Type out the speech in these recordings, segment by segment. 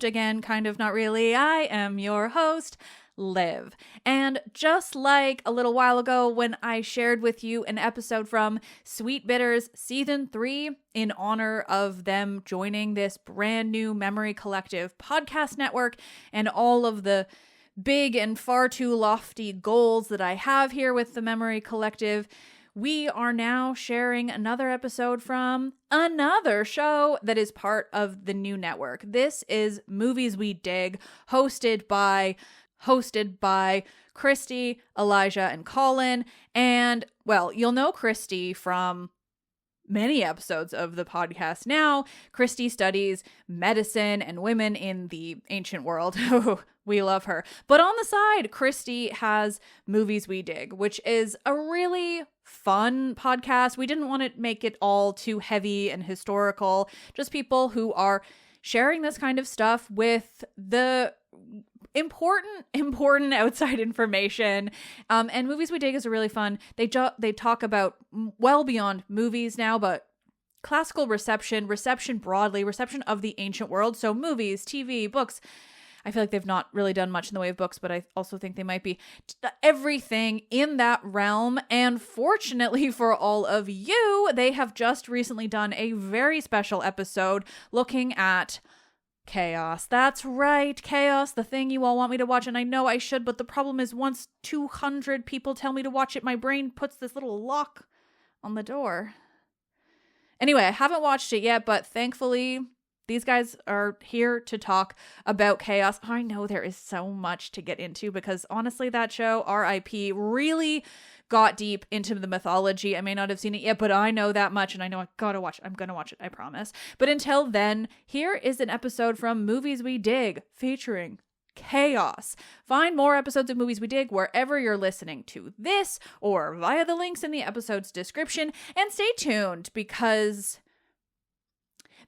except again, kind of not really. I am your host, Liv. And just like a little while ago when I shared with you an episode from Sweet Bitters Season 3 in honor of them joining this brand new Memory Collective podcast network and all of the big and far too lofty goals that I have here with the Memory Collective, we are now sharing another episode from another show that is part of the new network. This is Movies We Dig, hosted by Christy, Elijah, and Colin. And, well, you'll know Christy from many episodes of the podcast now. Christy studies medicine and women in the ancient world. We love her. But on the side, Christy has Movies We Dig, which is a really fun podcast. We didn't want to make it all too heavy and historical. Just people who are sharing this kind of stuff with the important outside information. And Movies We Dig is really fun. They talk about well beyond movies now, but classical reception broadly, reception of the ancient world. So movies, TV, books. I feel like they've not really done much in the way of books, but I also think they might be. Everything in that realm. And fortunately for all of you, they have just recently done a very special episode looking at KAOS. That's right, KAOS, the thing you all want me to watch, and I know I should, but the problem is once 200 people tell me to watch it, my brain puts this little lock on the door. Anyway, I haven't watched it yet, but thankfully these guys are here to talk about KAOS. I know there is so much to get into because honestly, that show, RIP, really got deep into the mythology. I may not have seen it yet, but I know that much and I know I gotta watch it. I'm gonna watch it, I promise. But until then, here is an episode from Movies We Dig featuring KAOS. Find more episodes of Movies We Dig wherever you're listening to this or via the links in the episode's description. And stay tuned because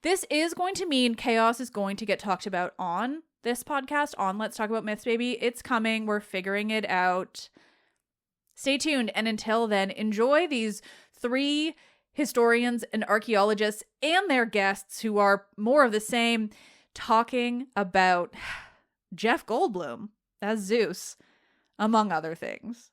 this is going to mean KAOS is going to get talked about on this podcast, on Let's Talk About Myths, baby. It's coming. We're figuring it out. Stay tuned. And until then, enjoy these 3 historians and archaeologists and their guests who are more of the same talking about Jeff Goldblum as Zeus, among other things.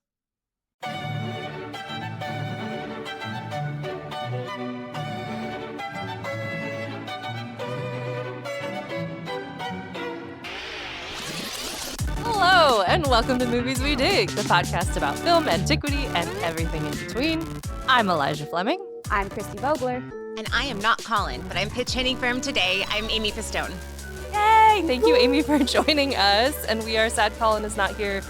Hello, and welcome to Movies We Dig, the podcast about film, antiquity, and everything in between. I'm Elijah Fleming. I'm Christy Vogler. And I am not Colin, but I'm pitch hitting for him today. I'm Amy Pistone. Yay! Thank you, Amy, for joining us. And we are sad Colin is not here.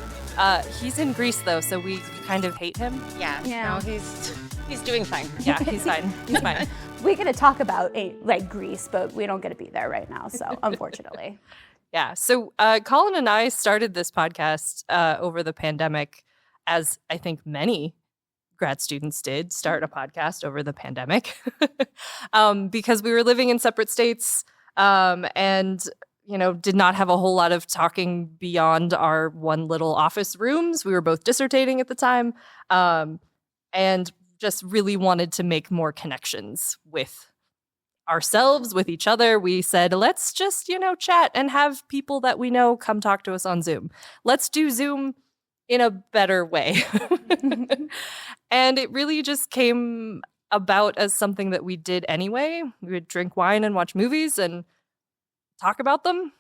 He's in Greece, though, so we kind of hate him. Yeah. No, he's doing fine. Yeah, he's fine. He's fine. We're going to talk about Greece, but we don't get to be there right now, so unfortunately. Yeah. So Colin and I started this podcast over the pandemic, as I think many grad students did start a podcast over the pandemic, because we were living in separate states and, did not have a whole lot of talking beyond our one little office rooms. We were both dissertating at the time and just really wanted to make more connections with ourselves, with each other. We said, let's just, chat and have people that we know come talk to us on Zoom. Let's do Zoom in a better way. And it really just came about as something that we did anyway. We would drink wine and watch movies and talk about them.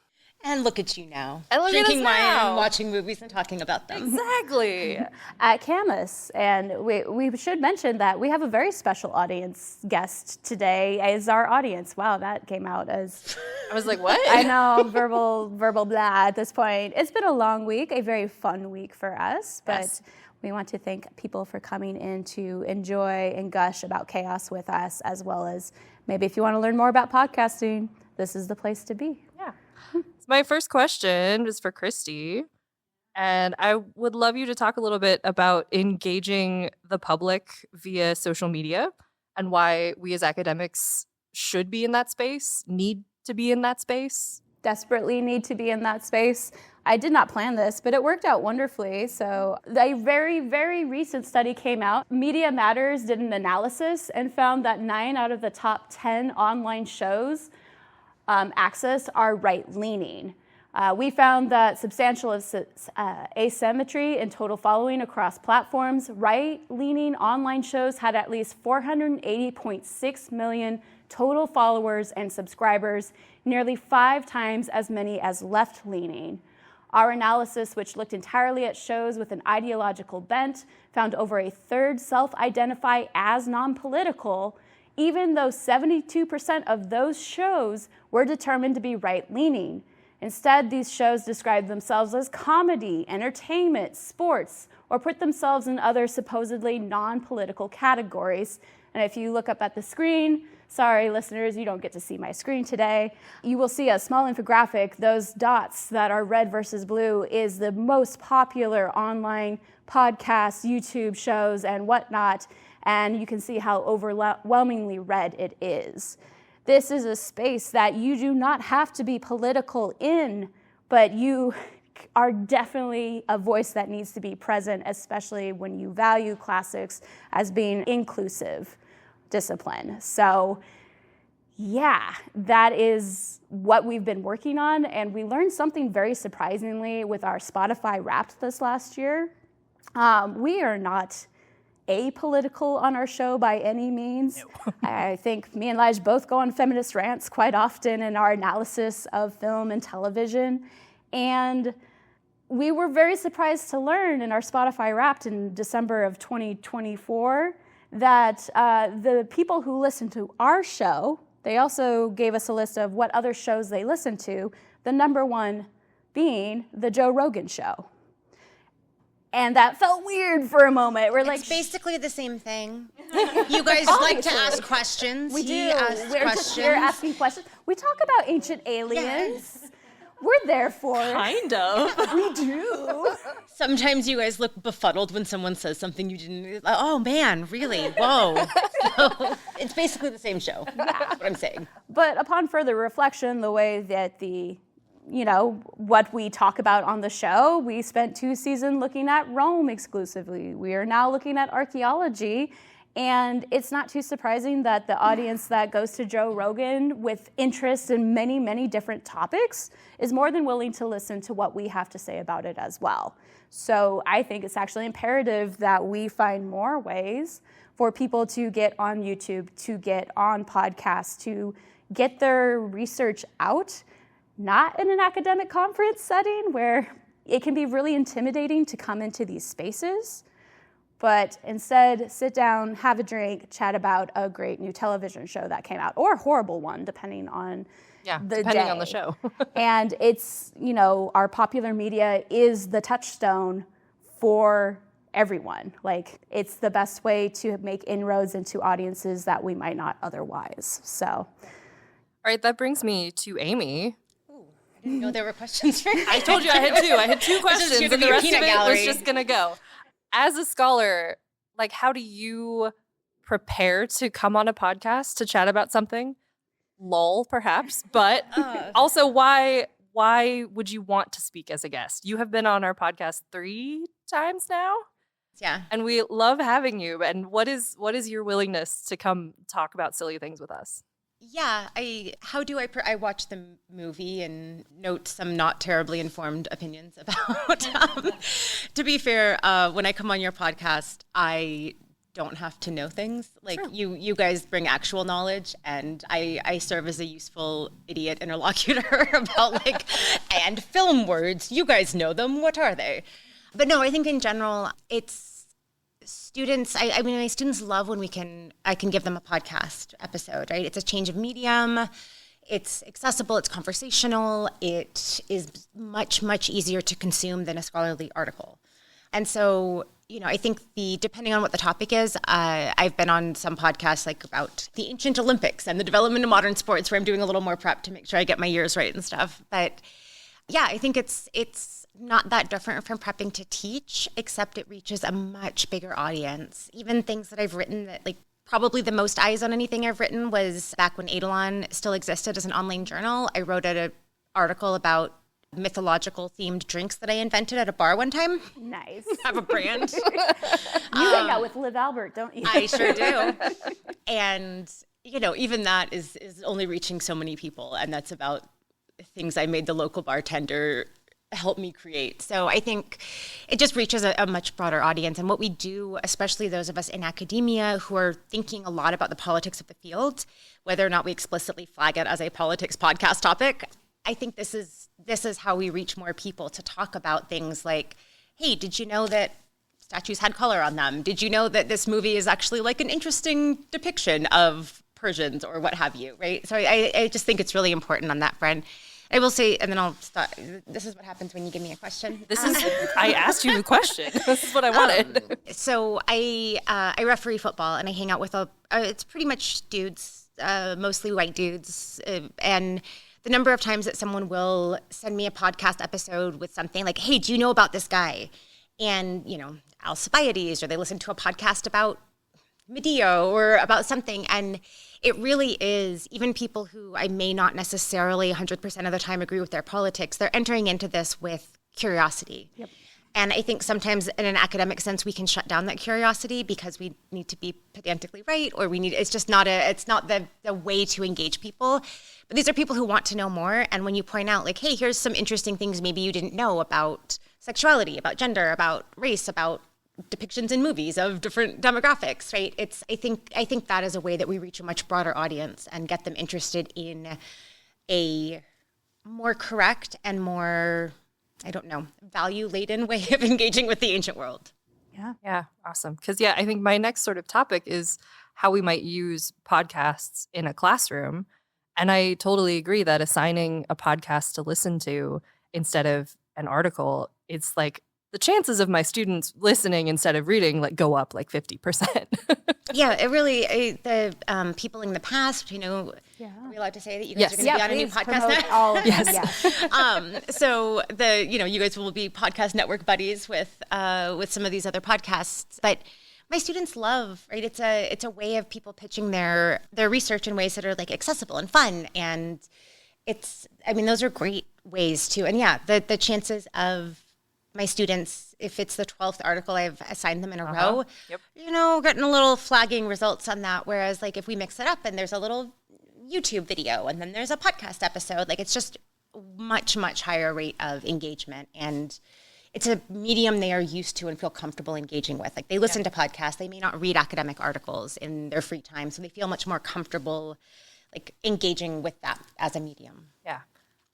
And look at you now. And look drinking at us wine now. and watching movies and talking about them. Exactly. At CAMWS, and we should mention that we have a very special audience guest today as our audience. Wow, that came out as... I was like, what? I know, verbal blah at this point. It's been a long week, a very fun week for us, but Yes. We want to thank people for coming in to enjoy and gush about KAOS with us, as well as maybe if you want to learn more about podcasting, this is the place to be. Yeah. So my first question is for Christy, and I would love you to talk a little bit about engaging the public via social media and why we as academics should be in that space, need to be in that space. Desperately need to be in that space. I did not plan this, but it worked out wonderfully. So a very, very recent study came out. Media Matters did an analysis and found that 9 out of the top 10 online shows axis are right-leaning. We found that substantial asymmetry in total following across platforms. Right-leaning online shows had at least 480.6 million total followers and subscribers, nearly 5 times as many as left-leaning. Our analysis, which looked entirely at shows with an ideological bent, found over a third self-identify as non-political, even though 72% of those shows were determined to be right-leaning. Instead, these shows describe themselves as comedy, entertainment, sports, or put themselves in other supposedly non-political categories. And if you look up at the screen, sorry, listeners, you don't get to see my screen today. You will see a small infographic. Those dots that are red versus blue is the most popular online podcasts, YouTube shows, and whatnot. And you can see how overwhelmingly red it is. This is a space that you do not have to be political in, but you are definitely a voice that needs to be present, especially when you value classics as being inclusive discipline. So yeah, that is what we've been working on. And we learned something very surprisingly with our Spotify Wrapped this last year. We are not apolitical on our show by any means. No. I think me and Lige both go on feminist rants quite often in our analysis of film and television. And we were very surprised to learn in our Spotify Wrapped in December of 2024 that the people who listen to our show, they also gave us a list of what other shows they listen to, the number one being the Joe Rogan Show. And that felt weird for a moment. We're It's basically the same thing. You guys like to ask questions. We do. We're just here asking questions. We talk about ancient aliens. Yes. We're there for. Kind of. We do. Sometimes you guys look befuddled when someone says something you didn't. Oh man, really? Whoa. So, it's basically the same show. That's what I'm saying. But upon further reflection, the way that what we talk about on the show, we spent 2 seasons looking at Rome exclusively. We are now looking at archaeology. And it's not too surprising that the audience that goes to Joe Rogan with interest in many, many different topics is more than willing to listen to what we have to say about it as well. So I think it's actually imperative that we find more ways for people to get on YouTube, to get on podcasts, to get their research out, not in an academic conference setting where it can be really intimidating to come into these spaces, but instead sit down, have a drink, chat about a great new television show that came out, or a horrible one, depending on the day. On the show. And it's, our popular media is the touchstone for everyone. Like, it's the best way to make inroads into audiences that we might not otherwise. So. All right, that brings me to Amy. I didn't know there were questions for I told you I had 2. I had 2 questions, and the rest of it was just going to go. As a scholar, how do you prepare to come on a podcast to chat about something? Lol, perhaps, but also why would you want to speak as a guest? You have been on our podcast 3 times now. Yeah. And we love having you. And what is your willingness to come talk about silly things with us? Yeah, I watched the movie and note some not terribly informed opinions about. To be fair, when I come on your podcast, I don't have to know things. Sure. You guys bring actual knowledge, and I serve as a useful idiot interlocutor about and film words. You guys know them. What are they? But no, I think in general, it's students. I mean, my students love when I can give them a podcast episode, right? It's a change of medium. It's accessible. It's conversational. It is much, much easier to consume than a scholarly article. And so, I think depending on what the topic is, I've been on some podcasts about the ancient Olympics and the development of modern sports, where I'm doing a little more prep to make sure I get my years right and stuff. But yeah, I think it's not that different from prepping to teach, except it reaches a much bigger audience. Even things that I've written that probably the most eyes on anything I've written was back when Eidolon still existed as an online journal. I wrote an article about mythological themed drinks that I invented at a bar one time. Nice. Have a brand. You hang out with Liv Albert, don't you? I sure do. And even that is only reaching so many people, and that's about things I made the local bartender help me create. So I think it just reaches a much broader audience. And what we do, especially those of us in academia who are thinking a lot about the politics of the field, whether or not we explicitly flag it as a politics podcast topic, I think this is how we reach more people to talk about things like, hey, did you know that statues had color on them? Did you know that this movie is actually like an interesting depiction of Persians or what have you, right? So I just think it's really important on that front. I will say, and then I'll stop. This is what happens when you give me a question. I asked you the question. This is what I wanted. So I referee football, and I hang out with it's pretty much dudes, mostly white dudes. And the number of times that someone will send me a podcast episode with something like, hey, do you know about this guy? And, Alcibiades, or they listen to a podcast about Medea or about something. And it really is, even people who I may not necessarily 100% of the time agree with their politics, they're entering into this with curiosity. Yep. And I think sometimes in an academic sense, we can shut down that curiosity because we need to be pedantically right, or it's just not the way to engage people. But these are people who want to know more. And when you point out like, hey, here's some interesting things maybe you didn't know about sexuality, about gender, about race, about depictions in movies of different demographics, right? I think that is a way that we reach a much broader audience and get them interested in a more correct and more, value-laden way of engaging with the ancient world. Yeah, awesome. Because I think my next sort of topic is how we might use podcasts in a classroom. And I totally agree that assigning a podcast to listen to instead of an article, it's like the chances of my students listening instead of reading go up 50%. Yeah, it really, the people in the past, are we allowed to say that you guys are going to be on a new podcast now? All of yes. So you guys will be podcast network buddies with some of these other podcasts. But my students love, right? It's a way of people pitching their research in ways that are accessible and fun. And those are great ways to, and the chances of my students, if it's the 12th article I've assigned them in a row, yep. Getting a little flagging results on that. Whereas if we mix it up and there's a little YouTube video and then there's a podcast episode, it's just much, much higher rate of engagement. And it's a medium they are used to and feel comfortable engaging with. They listen to podcasts. They may not read academic articles in their free time. So they feel much more comfortable engaging with that as a medium. Yeah.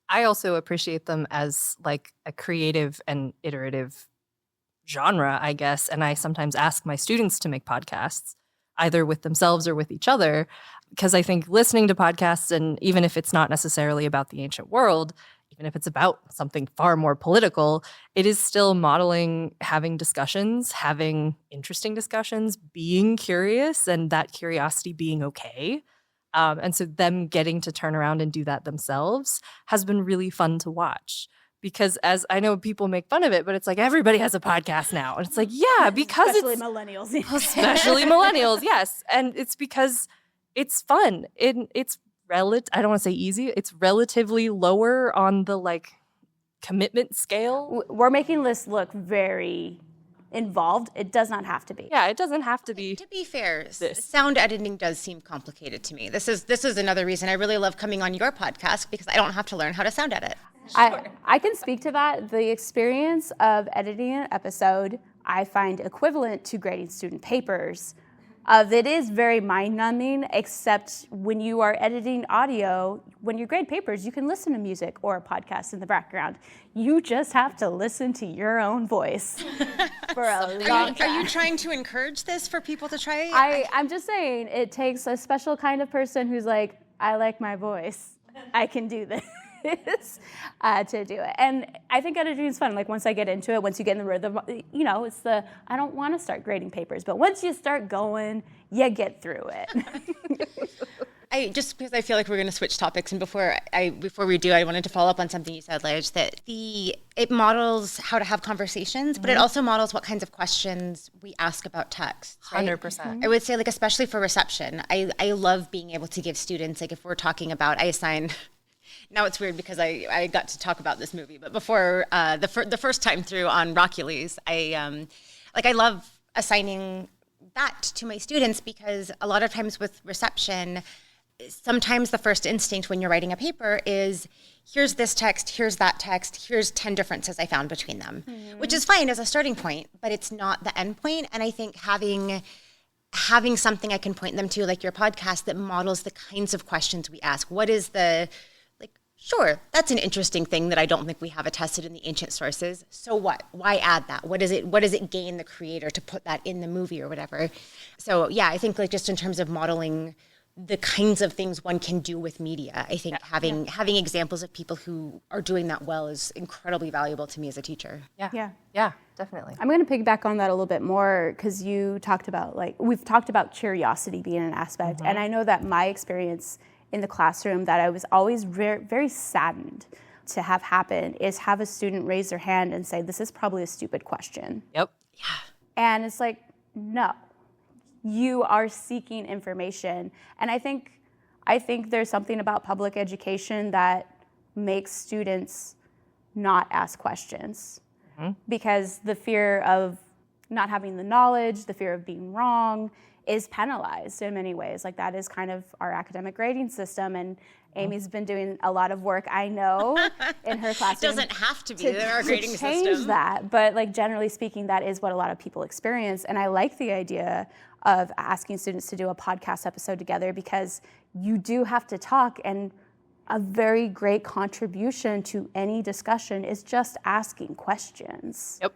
I also appreciate them as a creative and iterative genre, I guess. And I sometimes ask my students to make podcasts, either with themselves or with each other, because I think listening to podcasts, and even if it's not necessarily about the ancient world, even if it's about something far more political, it is still modeling having discussions, having interesting discussions, being curious, and that curiosity being okay. And so them getting to turn around and do that themselves has been really fun to watch. Because as I know people make fun of it, but it's everybody has a podcast now. And it's because especially millennials. Especially millennials, yes. And it's because it's fun. It's I don't want to say easy. It's relatively lower on the commitment scale. We're making this look very involved. It does not have to be. Yeah, it doesn't have to be. To be fair, sound editing does seem complicated to me. This is another reason I really love coming on your podcast, because I don't have to learn how to sound edit. Sure. I can speak to that. The experience of editing an episode, I find equivalent to grading student papers. It is very mind-numbing, except when you are editing audio, when you grade papers, you can listen to music or a podcast in the background. You just have to listen to your own voice for a long time. Are you trying to encourage this for people to try? I'm just saying it takes a special kind of person who's I like my voice. I can do this. To do it. And I think editing is fun. Once I get into it, once you get in the rhythm, it's I don't want to start grading papers, but once you start going, you get through it. Just because I feel like we're going to switch topics, and before we do, I wanted to follow up on something you said, Lige, that it models how to have conversations, but it also models what kinds of questions we ask about text. Right? 100%. I would say, especially for reception, I love being able to give students, if we're talking about, I assign. Now it's weird because I got to talk about this movie, but before the first time through on Rockules, I love assigning that to my students, because a lot of times with reception, sometimes the first instinct when you're writing a paper is, here's this text, here's that text, here's 10 differences I found between them, which is fine as a starting point, but it's not the end point. And I think having something I can point them to, like your podcast, that models the kinds of questions we ask. What is the, like, sure, that's an interesting thing that I don't think we have attested in the ancient sources. So what? Why add that? What does it gain the creator to put that in the movie or whatever? So yeah, I think like just in terms of modeling the kinds of things one can do with media, I think having examples of people who are doing that well is incredibly valuable to me as a teacher. Yeah, definitely. I'm going to piggyback on that a little bit more because you talked about, like, we've talked about curiosity being an aspect. And I know that my experience in the classroom that I was always very, very saddened to have happen is have a student raise their hand and say, this is probably a stupid question. Yep. Yeah. And it's like, no, you are seeking information. And I think there's something about public education that makes students not ask questions because the fear of not having the knowledge, the fear of being wrong is penalized in many ways. Like that is kind of our academic grading system. And Amy's been doing a lot of work, I know, in her classroom. It doesn't have to be our grading to change system. that, but like generally speaking, that is what a lot of people experience. And I like the idea of asking students to do a podcast episode together because you do have to talk, and a very great contribution to any discussion is just asking questions. Yep.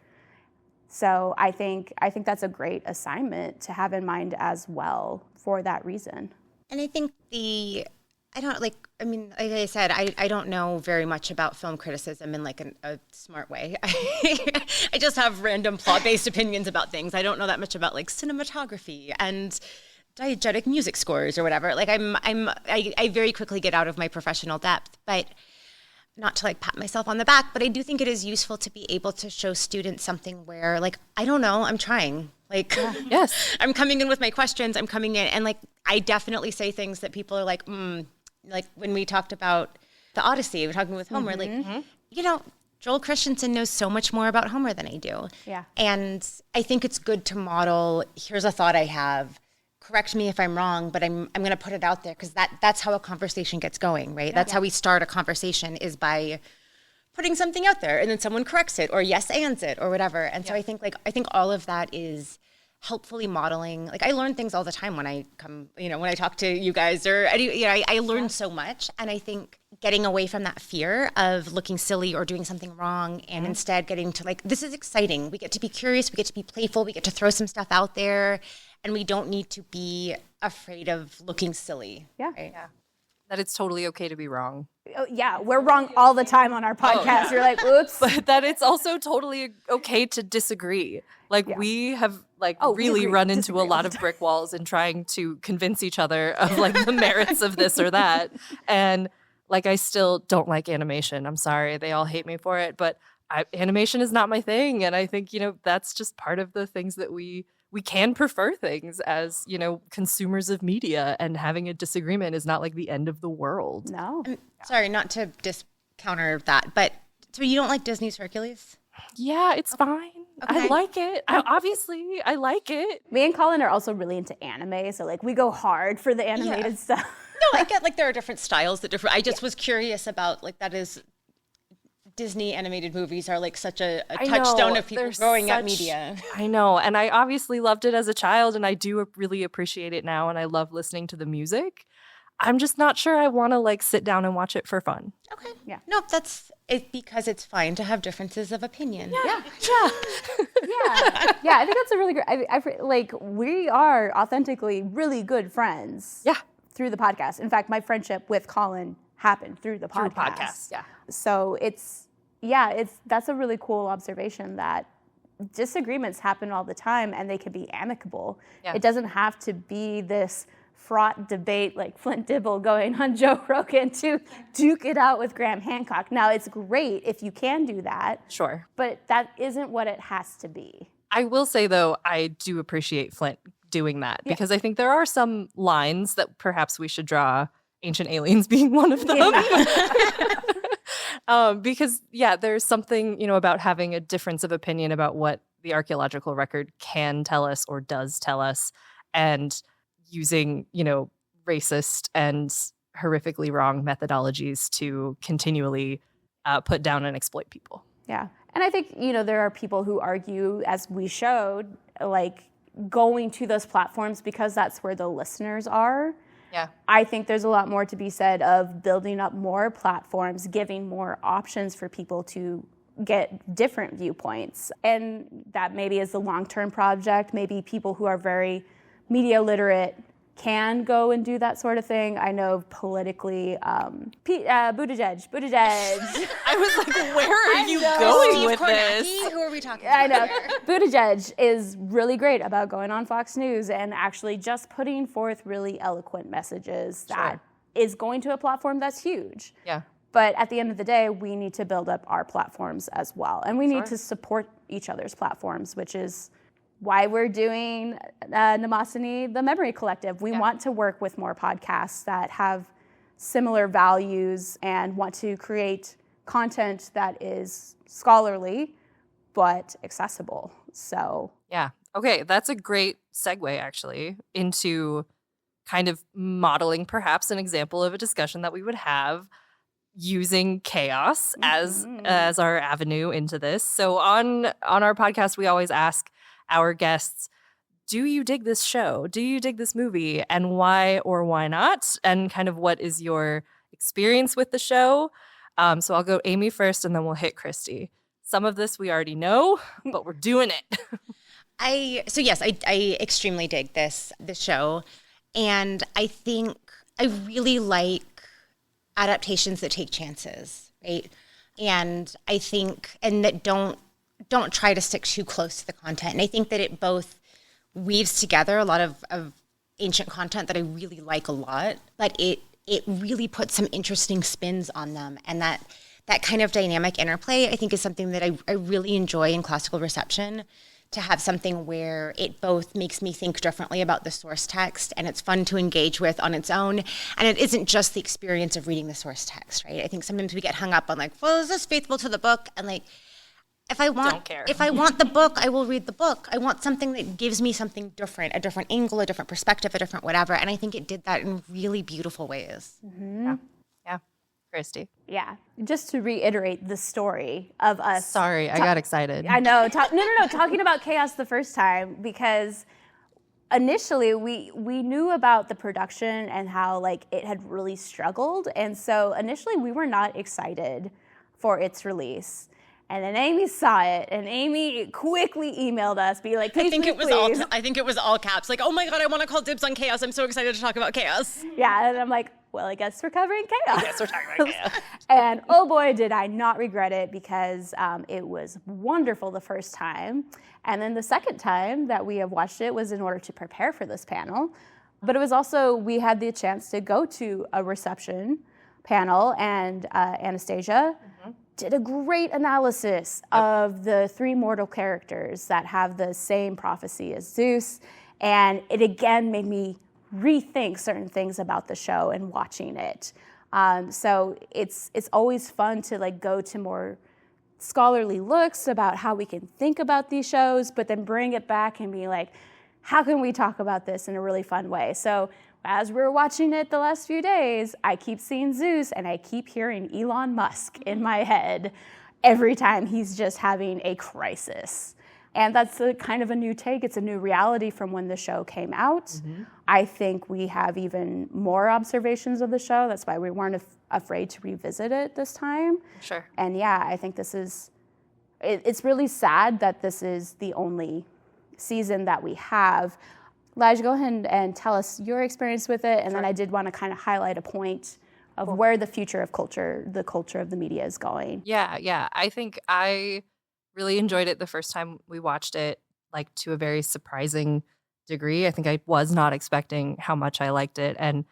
So I think that's a great assignment to have in mind as well for that reason. And I think like I said, I don't know very much about film criticism in like a smart way. I just have random plot-based opinions about things. I don't know that much about like cinematography and diegetic music scores or whatever. Like I very quickly get out of my professional depth, but not to like pat myself on the back, but I do think it is useful to be able to show students something where like, I don't know, I'm trying. Like, yes, I'm coming in with my questions. I'm coming in and like, I definitely say things that people are like, like when we talked about the Odyssey, we're talking with Homer, you know, Joel Christensen knows so much more about Homer than I do. Yeah. And I think it's good to model, here's a thought I have, correct me if I'm wrong, but I'm going to put it out there because that's how a conversation gets going, right? That's how we start a conversation, is by putting something out there and then someone corrects it or yes ands it or whatever. And so I think all of that is helpfully modeling. Like I learn things all the time when I come, when I talk to you guys or I learn so much. And I think getting away from that fear of looking silly or doing something wrong and instead getting to like, this is exciting. We get to be curious. We get to be playful. We get to throw some stuff out there, and we don't need to be afraid of looking silly. Yeah. Right? Yeah. That it's totally okay to be wrong. Oh, yeah, we're wrong all the time on our podcast. You're like, oops. But that it's also totally okay to disagree. Like we have really run into a lot of brick walls in trying to convince each other of like the merits of this or that. And like I still don't like animation. I'm sorry. They all hate me for it. But animation is not my thing. And I think, that's just part of the things that we can prefer things as, consumers of media, and having a disagreement is not like the end of the world. No. Sorry, not to counter that, but so you don't like Disney's Hercules? Yeah, it's fine. Okay. I like it. I like it. Me and Colin are also really into anime, so like we go hard for the animated stuff. No, I get like there are different styles I just was curious about like that is Disney animated movies are like such a touchstone of people growing up media. I know. And I obviously loved it as a child, and I do really appreciate it now, and I love listening to the music. I'm just not sure I want to like sit down and watch it for fun. Okay. Yeah. No, that's it, because it's fine to have differences of opinion. Yeah. I think that's a really great. Like we are authentically really good friends. Yeah. Through the podcast. In fact, my friendship with Colin happened through the podcast. Yeah. So that's a really cool observation that disagreements happen all the time and they can be amicable. Yeah. It doesn't have to be this fraught debate like Flint Dibble going on Joe Rogan to duke it out with Graham Hancock. Now, it's great if you can do that. Sure. But that isn't what it has to be. I will say, though, I do appreciate Flint doing that because I think there are some lines that perhaps we should draw, Ancient Aliens being one of them. Yeah. Because, there's something, about having a difference of opinion about what the archaeological record can tell us or does tell us, and using, racist and horrifically wrong methodologies to continually put down and exploit people. Yeah. And I think, there are people who argue, as we showed, like going to those platforms because that's where the listeners are. Yeah. I think there's a lot more to be said of building up more platforms, giving more options for people to get different viewpoints. And that maybe is a long-term project. Maybe people who are very media literate can go and do that sort of thing. I know politically, Buttigieg. I was like, where are you going Steve with Kornacki? this? Who are we talking about? I know. Buttigieg is really great about going on Fox News and actually just putting forth really eloquent messages that is going to a platform that's huge. Yeah. But at the end of the day, we need to build up our platforms as well. And we need to support each other's platforms, which is why we're doing Mnemosyne, the Memory Collective. We want to work with more podcasts that have similar values and want to create content that is scholarly but accessible. So yeah. Okay, that's a great segue actually into kind of modeling perhaps an example of a discussion that we would have using KAOS as our avenue into this. So on our podcast, we always ask our guests, do you dig this show? Do you dig this movie? And why or why not? And kind of what is your experience with the show? So I'll go Amy first and then we'll hit Christy. Some of this we already know, but we're doing it. I extremely dig this show. And I think I really like adaptations that take chances, right? And I think, and that don't try to stick too close to the content. And I think that it both weaves together a lot of ancient content that I really like a lot, but it really puts some interesting spins on them. And that kind of dynamic interplay, I think, is something that I really enjoy in classical reception, to have something where it both makes me think differently about the source text and it's fun to engage with on its own. And it isn't just the experience of reading the source text, right? I think sometimes we get hung up on like, well, is this faithful to the book? And like, if I want the book, I will read the book. I want something that gives me something different, a different angle, a different perspective, a different whatever. And I think it did that in really beautiful ways. Mm-hmm. Yeah. Christy. Yeah. Just to reiterate the story of us. Sorry, I got excited. I know. No. Talking about KAOS the first time, because initially we knew about the production and how like it had really struggled. And so initially we were not excited for its release. And then Amy saw it, and Amy quickly emailed us, be like, please, I think please. it was all caps. Like, oh my God, I want to call dibs on KAOS. I'm so excited to talk about KAOS. Yeah, and I'm like, well, I guess we're covering KAOS. Yes, we're talking about KAOS. And oh boy, did I not regret it, because it was wonderful the first time. And then the second time that we have watched it was in order to prepare for this panel. But it was also, we had the chance to go to a reception panel, and Anastasia did a great analysis of the three mortal characters that have the same prophecy as Zeus. And it again made me rethink certain things about the show and watching it. So it's always fun to like go to more scholarly looks about how we can think about these shows, but then bring it back and be like, how can we talk about this in a really fun way? So as we're watching it the last few days, I keep seeing Zeus and I keep hearing Elon Musk in my head every time he's just having a crisis. And that's kind of a new take. It's a new reality from when the show came out. Mm-hmm. I think we have even more observations of the show. That's why we weren't afraid to revisit it this time. Sure. And yeah, I think it's really sad that this is the only season that we have. Lige, go ahead and tell us your experience with it, and then I did want to kind of highlight a point of where the future of culture, the culture of the media is going. Yeah. I think I really enjoyed it the first time we watched it, like to a very surprising degree. I think I was not expecting how much I liked it. And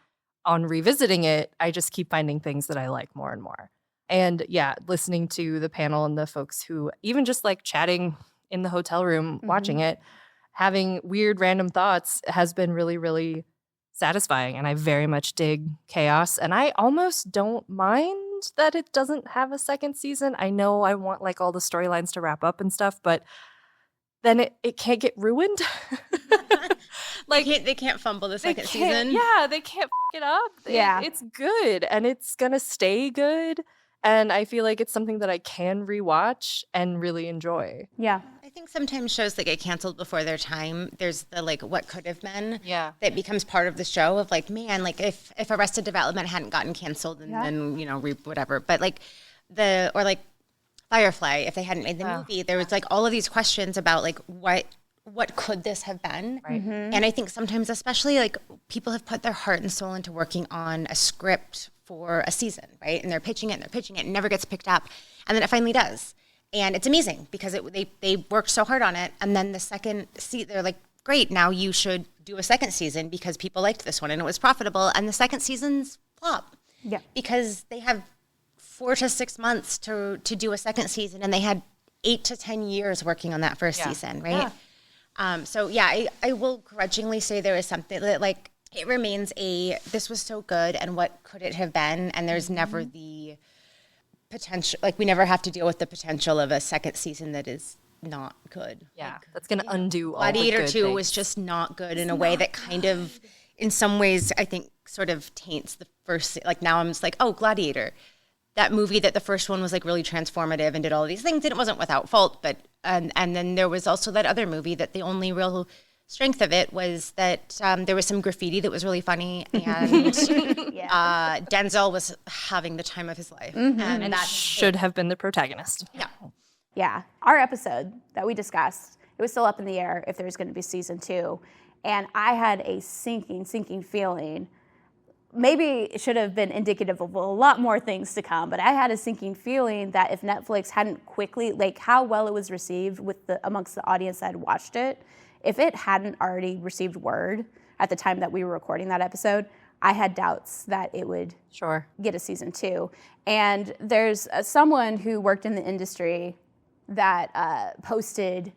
on revisiting it, I just keep finding things that I like more and more. And yeah, listening to the panel and the folks who even just like chatting in the hotel room, watching it, having weird random thoughts has been really, really satisfying. And I very much dig KAOS. And I almost don't mind that it doesn't have a second season. I know I want like all the storylines to wrap up and stuff, but then it can't get ruined. Like they can't fumble the they second can't- season. Yeah, they can't f it up. Yeah. It's good and it's gonna stay good. And I feel like it's something that I can rewatch and really enjoy. Yeah. I think sometimes shows that get canceled before their time, there's the like what could have been. Yeah. That becomes part of the show of like, man, like if Arrested Development hadn't gotten canceled and Yeah. then, you know, whatever. But like or like Firefly, if they hadn't made the movie, there was like all of these questions about like what could this have been? Right. And I think sometimes, especially like people have put their heart and soul into working on a script for a season, right? And they're pitching it, and it never gets picked up. And then it finally does. And it's amazing because they worked so hard on it. And then the second season, they're like, great, now you should do a second season because people liked this one and it was profitable. And the second season's flop. Yeah. Because they have 4 to 6 months to do a second season and they had 8 to 10 years working on that first season, right? So yeah, I will grudgingly say there is something that like it remains this was so good and what could it have been? And there's never the potential, like we never have to deal with the potential of a second season that is not good. Yeah. Like, That's gonna undo all the Gladiator good 2 things. was just not good in a way that kind of, in some ways, I think sort of taints the first, like now I'm just like, oh, Gladiator. That movie that the first one was like really transformative and did all these things and it wasn't without fault, but and then there was also that other movie that the only real strength of it was that there was some graffiti that was really funny and Denzel was having the time of his life and that should have been the protagonist. Yeah. Our episode that we discussed, it was still up in the air if there's going to be season 2. And I had a sinking feeling. Maybe it should have been indicative of a lot more things to come, but I had a sinking feeling that if Netflix hadn't quickly, like how well it was received amongst the audience that had watched it, if it hadn't already received word at the time that we were recording that episode, I had doubts that it would get a season 2. And there's someone who worked in the industry that posted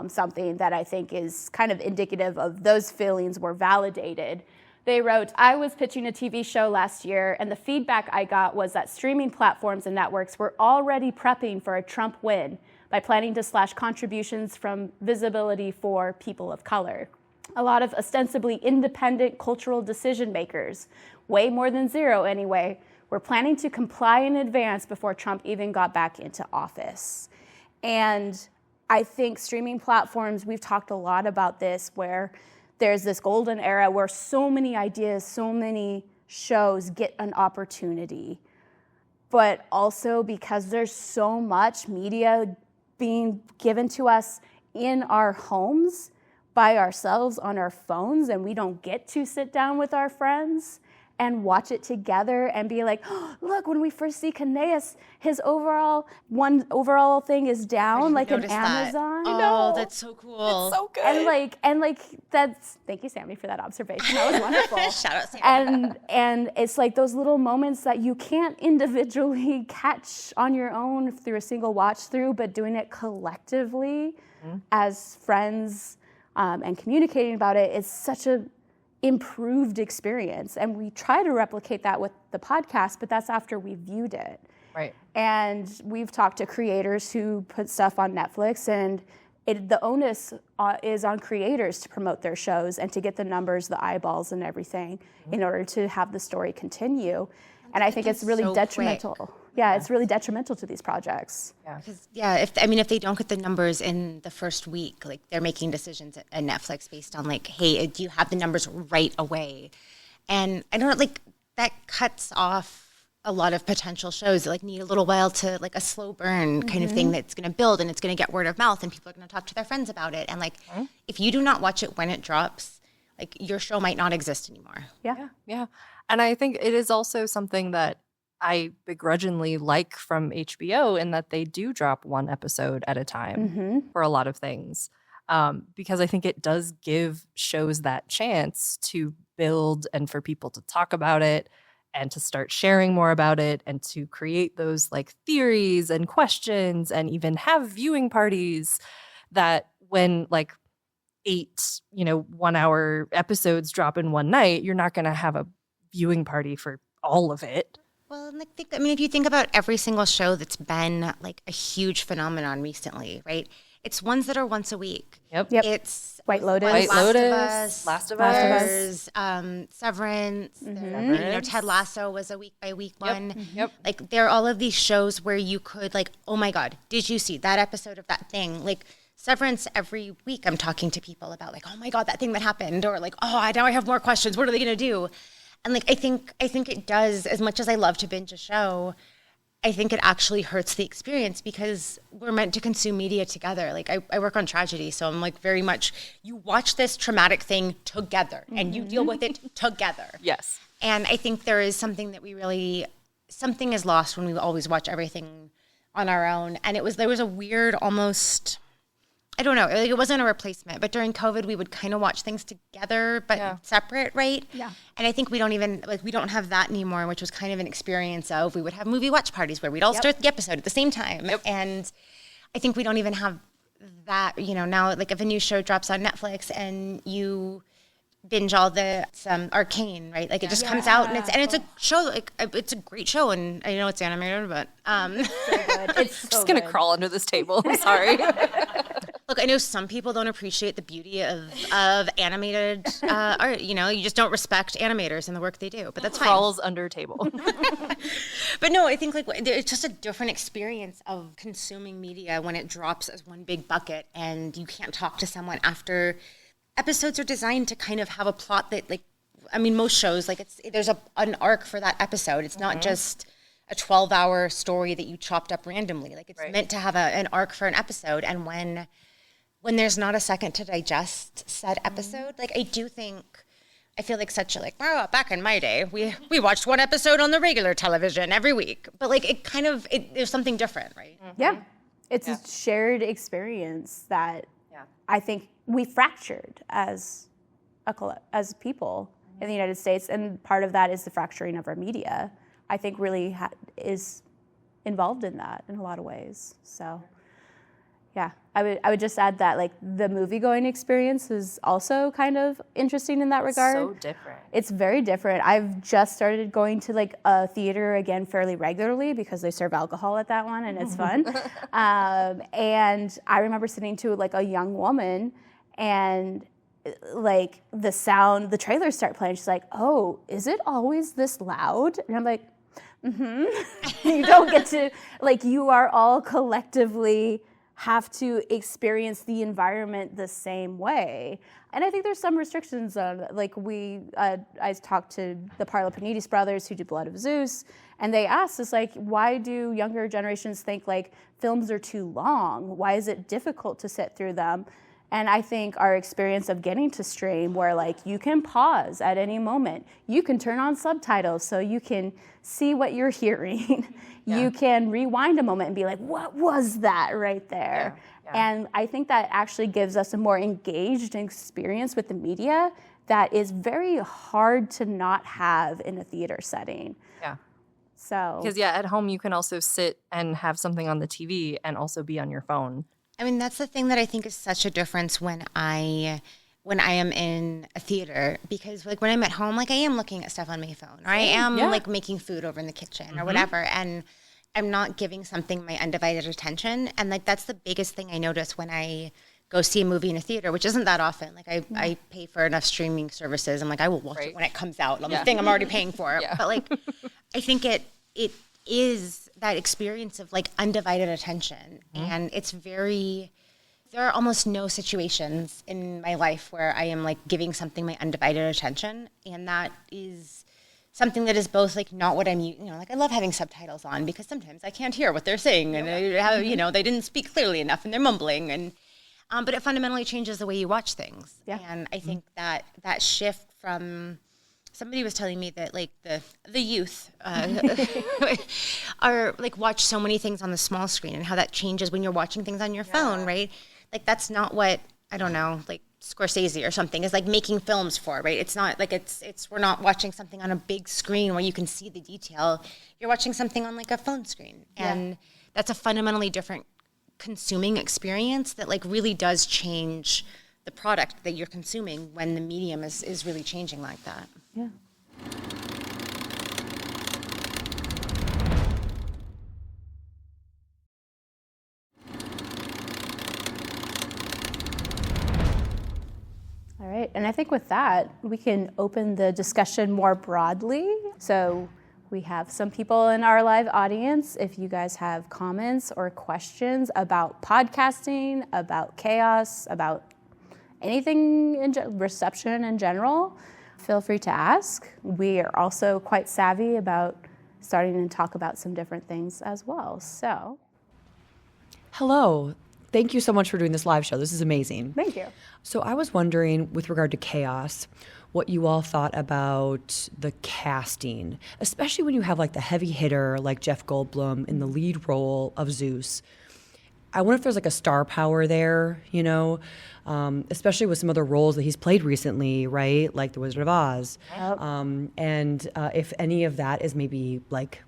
something that I think is kind of indicative of those feelings were validated. They wrote, I was pitching a TV show last year, and the feedback I got was that streaming platforms and networks were already prepping for a Trump win by planning to slash contributions from visibility for people of color. A lot of ostensibly independent cultural decision makers, way more than zero anyway, were planning to comply in advance before Trump even got back into office. And I think streaming platforms, we've talked a lot about this, where there's this golden era where so many ideas, so many shows get an opportunity. But also because there's so much media being given to us in our homes by ourselves on our phones, and we don't get to sit down with our friends and watch it together and be like, oh, look, when we first see KAOS, his overall thing is down, like an Amazon. Oh, that's so cool. It's so good. And like that's, thank you, Sammy, for that observation. That was wonderful. Shout out, Sammy. And it's like those little moments that you can't individually catch on your own through a single watch through, but doing it collectively as friends and communicating about it is such a improved experience. And we try to replicate that with the podcast, but that's after we viewed it. Right. And we've talked to creators who put stuff on Netflix, and the onus is on creators to promote their shows and to get the numbers, the eyeballs, and everything in order to have the story continue. And I think it's really detrimental. Quick. Yeah, it's really detrimental to these projects. Yeah. If they don't get the numbers in the first week, like they're making decisions at Netflix based on like, hey, do you have the numbers right away? And I don't know, like that cuts off a lot of potential shows that like need a little while to like a slow burn kind of thing that's going to build, and it's going to get word of mouth and people are going to talk to their friends about it. And like, if you do not watch it when it drops, like your show might not exist anymore. Yeah. And I think it is also something that I begrudgingly like from HBO in that they do drop one episode at a time for a lot of things. Because I think it does give shows that chance to build and for people to talk about it and to start sharing more about it and to create those like theories and questions and even have viewing parties that when like 8, 1 hour episodes drop in one night, you're not going to have a viewing party for all of it. Well, and if you think about every single show that's been like a huge phenomenon recently, right? it's ones that are once a week. Yep. It's White Lotus. White Last of Lotus, Us, Last of there's, Severance. There's, Severance. Ted Lasso was a week by week one. Yep. Like there are all of these shows where you could like, oh my God, did you see that episode of that thing? Like Severance, every week I'm talking to people about like, oh my God, that thing that happened, or like, oh, now I have more questions. What are they gonna do? And like I think it does, as much as I love to binge a show, I think it actually hurts the experience because we're meant to consume media together. Like I work on tragedy, so I'm like very much, you watch this traumatic thing together and you deal with it together. Yes. And I think there is something that something is lost when we always watch everything on our own. And there was a weird almost, I don't know, like it wasn't a replacement, but during COVID, we would kind of watch things together, but separate, right? Yeah. And I think we don't have that anymore, which was kind of an experience of, we would have movie watch parties where we'd all start the episode at the same time. And I think we don't even have that, now, like if a new show drops on Netflix and you binge all the Arcane, right? Like it just comes out and it's a show, like it's a great show, and I know it's animated, but So good. It's Just gonna crawl under this table. I'm sorry. Look, I know some people don't appreciate the beauty of animated art. You just don't respect animators and the work they do, but that's fine. Crawls under table. But no, I think like it's just a different experience of consuming media when it drops as one big bucket and you can't talk to someone after. Episodes are designed to kind of have a plot that, like, I mean, most shows, like there's an arc for that episode. It's not just a 12-hour story that you chopped up randomly. Like it's meant to have an arc for an episode. And when there's not a second to digest said episode, like I feel like such a back in my day, we watched one episode on the regular television every week. But like there's something different, right? Yeah. It's a shared experience that I think we fractured as people in the United States, and part of that is the fracturing of our media. I think really is involved in that in a lot of ways. So, yeah, I would just add that like the movie going experience is also kind of interesting in that regard. So different. It's very different. I've just started going to like a theater again fairly regularly because they serve alcohol at that one and it's fun. And I remember sitting to like a young woman and like the trailers start playing. She's like, "Oh, is it always this loud?" And I'm like, You don't get to, like, you are all collectively have to experience the environment the same way. And I think there's some restrictions on, like, I talked to the Parla-Panidis brothers who do Blood of Zeus, and they asked us, like, why do younger generations think, like, films are too long? Why is it difficult to sit through them? And I think our experience of getting to stream where, like, you can pause at any moment. You can turn on subtitles so you can see what you're hearing. Yeah. You can rewind a moment and be like, what was that right there? Yeah. Yeah. And I think that actually gives us a more engaged experience with the media that is very hard to not have in a theater setting. Yeah. So, because, at home you can also sit and have something on the TV and also be on your phone. I mean, that's the thing that I think is such a difference when I am in a theater, because, like, when I'm at home, like, I am looking at stuff on my phone, or I am like making food over in the kitchen or whatever, and I'm not giving something my undivided attention. And, like, that's the biggest thing I notice when I go see a movie in a theater, which isn't that often. Like, I pay for enough streaming services. I'm like, I will watch it when it comes out on the thing I'm already paying for. But, like, I think it is that experience of, like, undivided attention. And it's there are almost no situations in my life where I am, like, giving something my undivided attention. And that is something that is both, like, not what I'm, like, I love having subtitles on because sometimes I can't hear what they're saying and they didn't speak clearly enough and they're mumbling, and but it fundamentally changes the way you watch things. Yeah. And I think that shift from, somebody was telling me that, like, the youth are, like, watch so many things on the small screen, and how that changes when you're watching things on your phone, right? Like, that's not what, I don't know, like, Scorsese or something is, like, making films for, right? It's not like we're not watching something on a big screen where you can see the detail. You're watching something on, like, a phone screen. And that's a fundamentally different consuming experience that, like, really does change the product that you're consuming when the medium is really changing like that. Yeah. And I think with that, we can open the discussion more broadly. So we have some people in our live audience. If you guys have comments or questions about podcasting, about KAOS, about anything in reception in general, feel free to ask. We are also quite savvy about starting to talk about some different things as well. So, hello. Thank you so much for doing this live show. This is amazing. Thank you. So I was wondering, with regard to KAOS, what you all thought about the casting, especially when you have like the heavy hitter like Jeff Goldblum in the lead role of Zeus. I wonder if there's like a star power there, you know, especially with some other roles that he's played recently, right? Like The Wizard of Oz. Yep. And if any of that is maybe like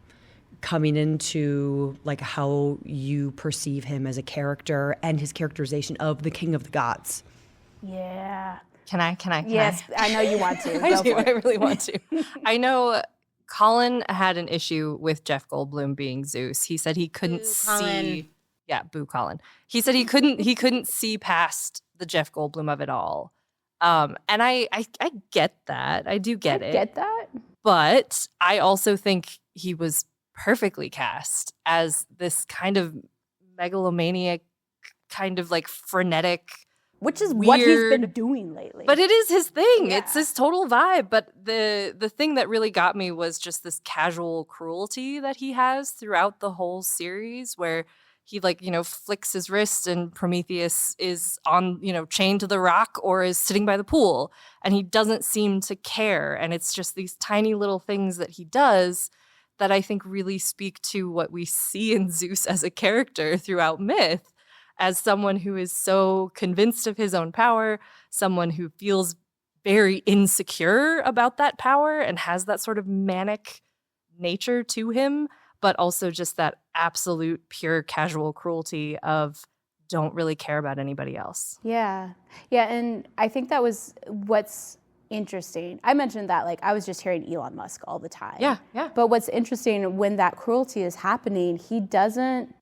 coming into like how you perceive him as a character and his characterization of the King of the Gods. Yeah. Can I? Yes, I know you want to. I do. I really want to. I know Colin had an issue with Jeff Goldblum being Zeus. He said he couldn't see. Yeah, boo Colin. He said he couldn't see past the Jeff Goldblum of it all. And I get that. I do get it. Get that? But I also think he was perfectly cast as this kind of megalomaniac, kind of like frenetic, which is weird, what he's been doing lately. But it is his thing. Yeah. It's his total vibe. But the thing that really got me was just this casual cruelty that he has throughout the whole series, where he flicks his wrist and Prometheus is on, chained to the rock or is sitting by the pool, and he doesn't seem to care. And it's just these tiny little things that he does that I think really speak to what we see in Zeus as a character throughout myth, as someone who is so convinced of his own power, someone who feels very insecure about that power and has that sort of manic nature to him, but also just that absolute pure casual cruelty of don't really care about anybody else. Yeah. And I think that was what's interesting. I mentioned that I was just hearing Elon Musk all the time. Yeah. But what's interesting, when that cruelty is happening, he doesn't,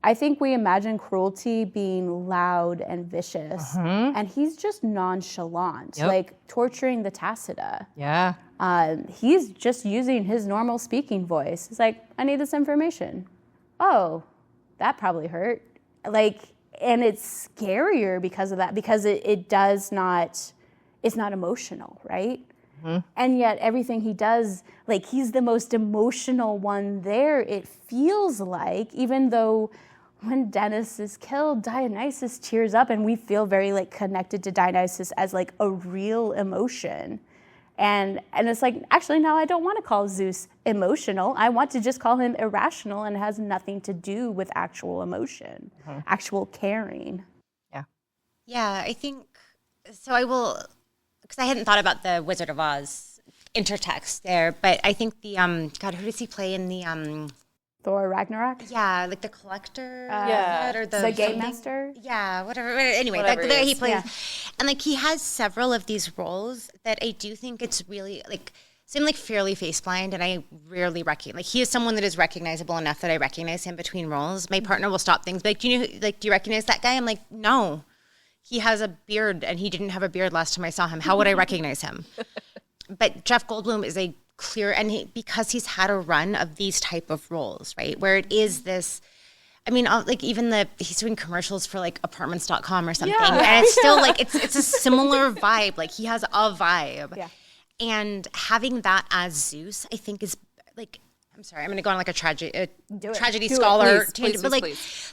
I think we imagine cruelty being loud and vicious, and he's just nonchalant, torturing the Tacita. Yeah. He's just using his normal speaking voice. He's like, I need this information. Oh, that probably hurt. And it's scarier because of that, because it does not, it's not emotional, right? And yet everything he does, he's the most emotional one there, it feels like, even though when Dennis is killed, Dionysus tears up, and we feel very connected to Dionysus as a real emotion. And it's actually, now I don't want to call Zeus emotional. I want to just call him irrational, and it has nothing to do with actual emotion, actual caring. Yeah, I think, so I will, because I hadn't thought about the Wizard of Oz intertext there, but I think the, God, who does he play in the, Thor Ragnarok? Yeah, the collector. Or the game master? Yeah, whatever. Anyway, Whatever there he plays. Yeah. And he has several of these roles that I do think it's really seem fairly face blind, and I rarely recognize. He is someone that is recognizable enough that I recognize him between roles. My partner will stop things, do you know, do you recognize that guy? I'm like, no. He has a beard, and he didn't have a beard last time I saw him. How would I recognize him? But Jeff Goldblum is a clear, and because he's had a run of these type of roles, right, where it is this, I mean, even he's doing commercials for apartments.com or something, and it's still it's a similar vibe. He has a vibe, and having that as Zeus, I think is I'm sorry, I'm going to go on a tragedy scholar tangent, but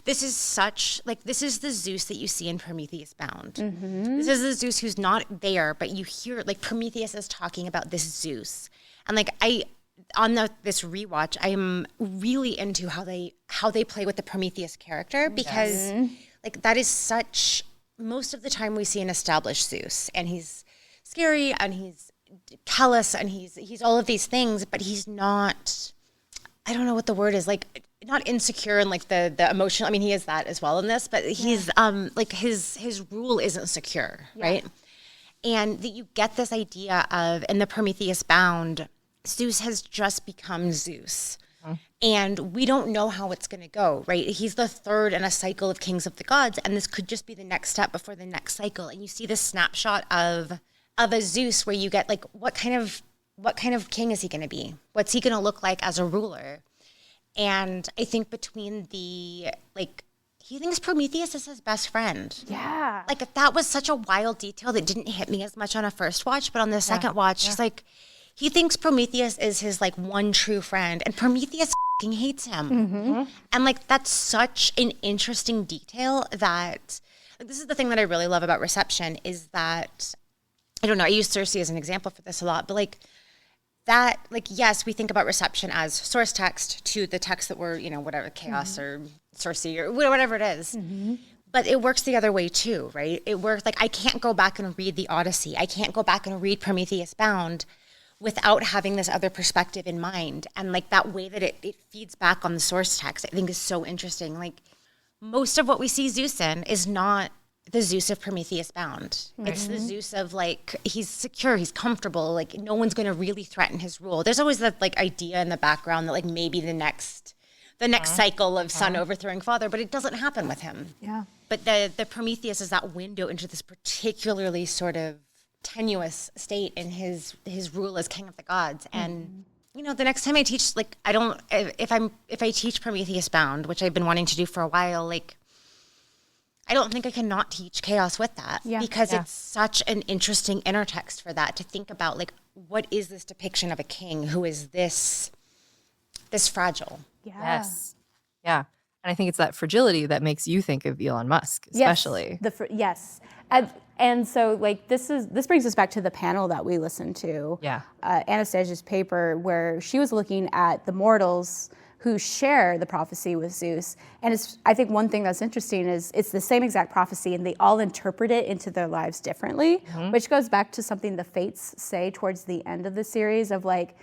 this is such this is the Zeus that you see in Prometheus Bound. This is the Zeus who's not there, but you hear Prometheus is talking about this Zeus. And this rewatch, I am really into how they play with the Prometheus character, because that is such, most of the time we see an established Zeus, and he's scary and he's callous and he's all of these things, but he's not, I don't know what the word is, not insecure and the emotional. I mean, he is that as well in this, but he's his rule isn't secure, right? And that you get this idea of, in the Prometheus Bound, Zeus has just become Zeus. And we don't know how it's going to go, right? He's the third in a cycle of Kings of the Gods, and this could just be the next step before the next cycle. And you see this snapshot of of a Zeus where you get like, what kind of king is he going to be? What's he going to look like as a ruler? And I think between he thinks Prometheus is his best friend. Yeah. Like, that was such a wild detail that didn't hit me as much on a first watch, but on the second watch, he's like, he thinks Prometheus is his like one true friend, and Prometheus f***ing hates him. Mm-hmm. And like, that's such an interesting detail that, like, this is the thing that I really love about Reception is that, I don't know, I use Circe as an example for this a lot, but like, that, like, yes, we think about Reception as source text to the text that we're, whatever, KAOS or Circe or whatever it is. Mm-hmm. But it works the other way too, right? It works, like, I can't go back and read the Odyssey. I can't go back and read Prometheus Bound without having this other perspective in mind. And like, that way that it feeds back on the source text, I think is so interesting. Like, most of what we see Zeus in is not the Zeus of Prometheus Bound. Right. It's the Zeus of like, he's secure, he's comfortable, like no one's going to really threaten his rule. There's always that like idea in the background that like maybe the next cycle of son overthrowing father, but it doesn't happen with him. Yeah. But the Prometheus is that window into this particularly sort of tenuous state in his rule as king of the gods. And the next time I teach, like, if I teach Prometheus Bound, which I've been wanting to do for a while, like, I don't think I can not teach KAOS with that because it's such an interesting intertext for that to think about, like, what is this depiction of a king who is this fragile? Yeah. Yes. Yeah. And I think it's that fragility that makes you think of Elon Musk, especially. Yes. And so, like, this brings us back to the panel that we listened to. Yeah. Anastasia's paper, where she was looking at the mortals who share the prophecy with Zeus. And I think one thing that's interesting is it's the same exact prophecy and they all interpret it into their lives differently, which goes back to something the Fates say towards the end of the series of like,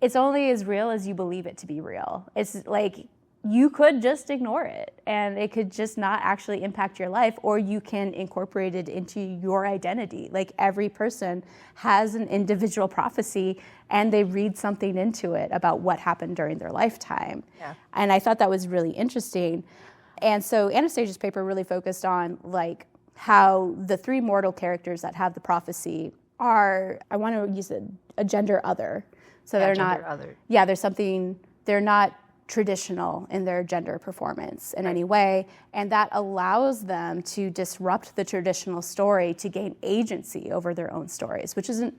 it's only as real as you believe it to be real. It's like, you could just ignore it and it could just not actually impact your life, or you can incorporate it into your identity. Like, every person has an individual prophecy and they read something into it about what happened during their lifetime. Yeah. And I thought that was really interesting. And so Anastasia's paper really focused on like how the three mortal characters that have the prophecy are, I want to use a gender other. So they're not, other. Yeah, there's something, they're not traditional in their gender performance in any way, and that allows them to disrupt the traditional story to gain agency over their own stories, which is a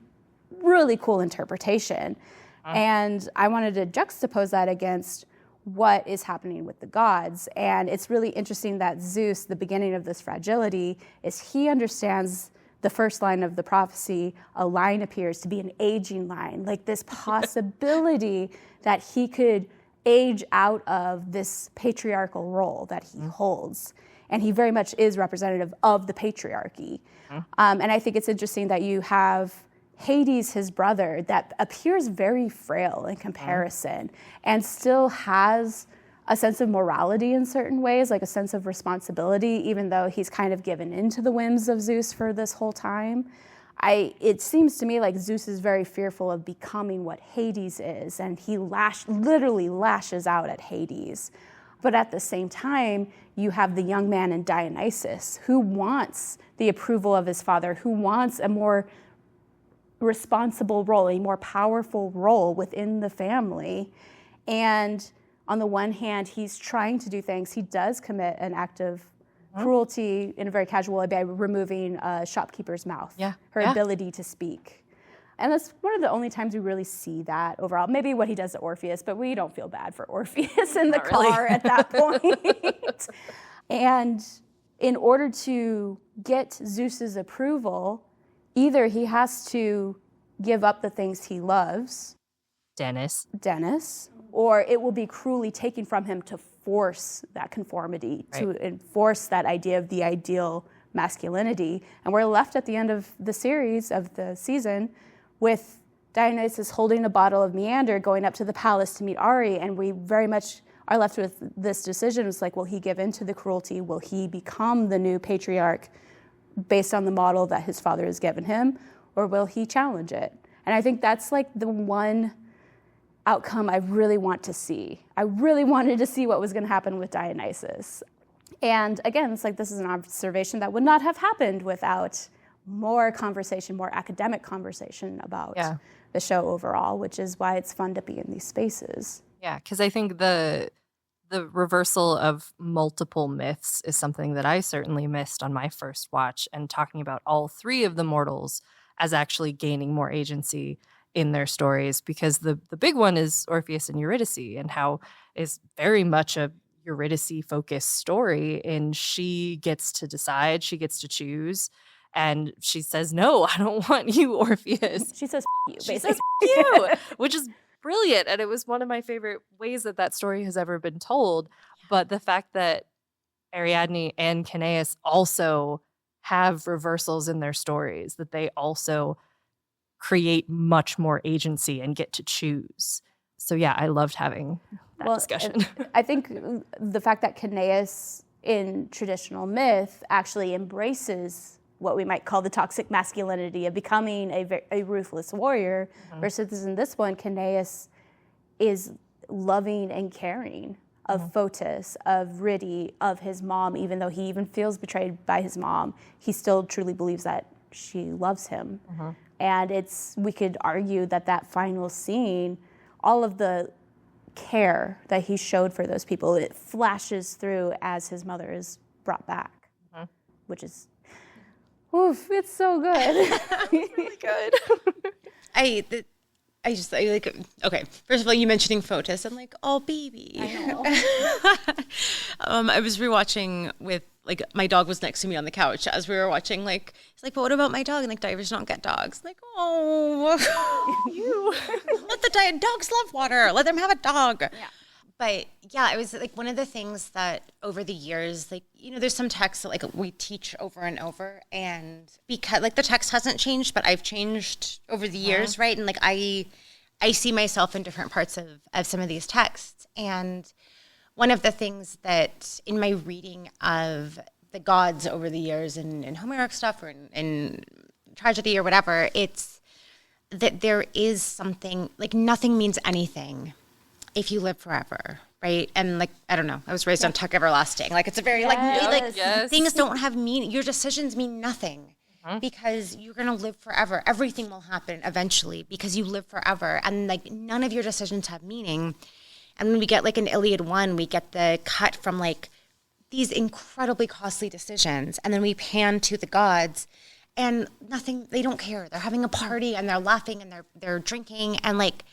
really cool interpretation. And I wanted to juxtapose that against what is happening with the gods. And it's really interesting that Zeus, the beginning of this fragility, is he understands the first line of the prophecy. A line appears to be an aging line, like this possibility that he could age out of this patriarchal role that he holds. And he very much is representative of the patriarchy. And I think it's interesting that you have Hades, his brother, that appears very frail in comparison and still has a sense of morality in certain ways, like a sense of responsibility, even though he's kind of given into the whims of Zeus for this whole time. It seems to me like Zeus is very fearful of becoming what Hades is, and he literally lashes out at Hades. But at the same time, you have the young man in Dionysus who wants the approval of his father, who wants a more responsible role, a more powerful role within the family. And on the one hand, he's trying to do things. He does commit an act of cruelty in a very casual way by removing a shopkeeper's mouth, her ability to speak. And that's one of the only times we really see that overall. Maybe what he does to Orpheus, but we don't feel bad for Orpheus in the car at that point. And in order to get Zeus's approval, either he has to give up the things he loves, Dennis, or it will be cruelly taken from him to force that conformity, to enforce that idea of the ideal masculinity. And we're left at the end of the series, of the season, with Dionysus holding a bottle of Meander, going up to the palace to meet Ari, and we very much are left with this decision. It's like, will he give in to the cruelty? Will he become the new patriarch based on the model that his father has given him? Or will he challenge it? And I think that's like the one outcome I really want to see. I really wanted to see what was going to happen with Dionysus. And again, it's like this is an observation that would not have happened without more conversation, more academic conversation about the show overall, which is why it's fun to be in these spaces. Yeah, because I think the reversal of multiple myths is something that I certainly missed on my first watch, and talking about all three of the mortals as actually gaining more agency in their stories, because the big one is Orpheus and Eurydice, and how is very much a Eurydice focused story, and she gets to decide, she gets to choose, and she says, no, I don't want you, Orpheus. She says you, basically. She says you, which is brilliant, and it was one of my favorite ways that story has ever been told. But the fact that Ariadne and KAOS also have reversals in their stories, that they also create much more agency and get to choose. So yeah, I loved having that discussion. I think the fact that KAOS in traditional myth actually embraces what we might call the toxic masculinity of becoming a ruthless warrior, versus in this one, KAOS is loving and caring of Photis, of Ridi, of his mom. Even though he even feels betrayed by his mom, he still truly believes that she loves him. And we could argue that final scene, all of the care that he showed for those people, it flashes through as his mother is brought back, which is, oof, it's so good. It's really good. I like, okay, first of all, you mentioning Photis, I'm like, oh, baby. I know. I was rewatching with, like, my dog was next to me on the couch as we were watching, like, he's like, but what about my dog? And like, divers don't get dogs. I'm like, oh, you. Let the dogs love water. Let them have a dog. Yeah. But yeah, it was like one of the things that over the years, like, there's some texts that like we teach over and over, and because like the text hasn't changed, but I've changed over the years, right? And like I see myself in different parts of some of these texts. And one of the things that in my reading of the gods over the years in Homeric stuff or in tragedy or whatever, it's that there is something, like nothing means anything if you live forever, right? And like, I don't know, I was raised on Tuck Everlasting. Like it's a very things don't have meaning. Your decisions mean nothing because you're going to live forever. Everything will happen eventually because you live forever. And like none of your decisions have meaning. And when we get like an Iliad 1, we get the cut from like these incredibly costly decisions. And then we pan to the gods and nothing, they don't care. They're having a party and they're laughing and they're drinking and like,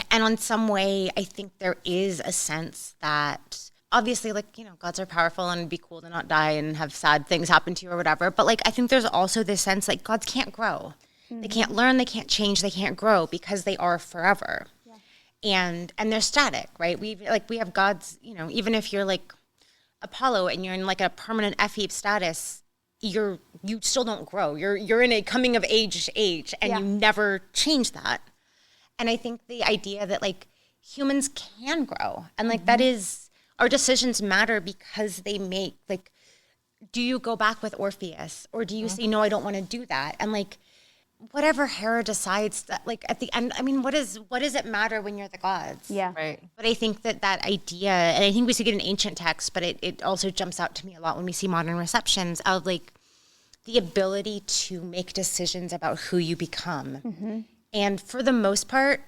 and on some way, I think there is a sense that obviously, like, gods are powerful and it'd be cool to not die and have sad things happen to you or whatever. But like, I think there's also this sense like gods can't grow. They can't learn, they can't change, they can't grow because they are forever. Yeah. And they're static, right? We have gods, even if you're like Apollo and you're in like a permanent F-heap status, you still don't grow. You're in a coming of age and you never change that. And I think the idea that like humans can grow and like that is, our decisions matter because they make like, do you go back with Orpheus or do you say, no, I don't want to do that? And like, whatever Hera decides that like at the end, I mean, what does it matter when you're the gods? Yeah. Right. But I think that idea, and I think we see it in ancient texts, but it also jumps out to me a lot when we see modern receptions of like the ability to make decisions about who you become. And for the most part,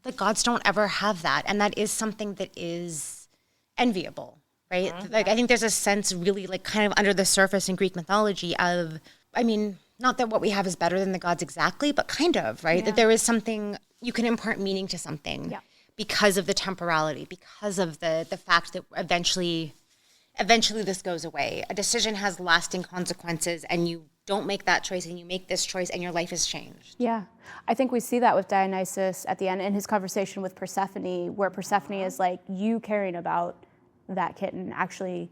the gods don't ever have that. And that is something that is enviable, right? Like, I think there's a sense really like kind of under the surface in Greek mythology of, I mean, not that what we have is better than the gods exactly, but kind of, right? Yeah. That there is something, you can impart meaning to something because of the temporality, because of the fact that eventually this goes away. A decision has lasting consequences and you don't make that choice and you make this choice and your life has changed. Yeah. I think we see that with Dionysus at the end in his conversation with Persephone, where Persephone is like, you caring about that kitten actually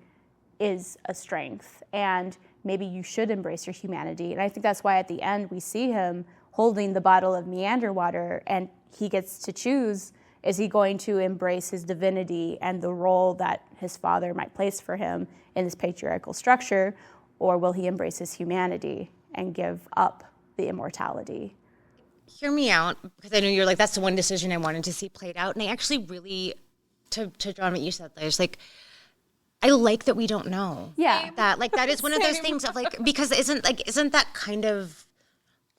is a strength and maybe you should embrace your humanity. And I think that's why at the end we see him holding the bottle of meander water and he gets to choose, is he going to embrace his divinity and the role that his father might place for him in this patriarchal structure, or will he embrace his humanity and give up the immortality? Hear me out, because I know you're like, that's the one decision I wanted to see played out. And I actually really, to John, what you said, there's like, I like that we don't know. Yeah. That is one of those things of like, because isn't that kind of,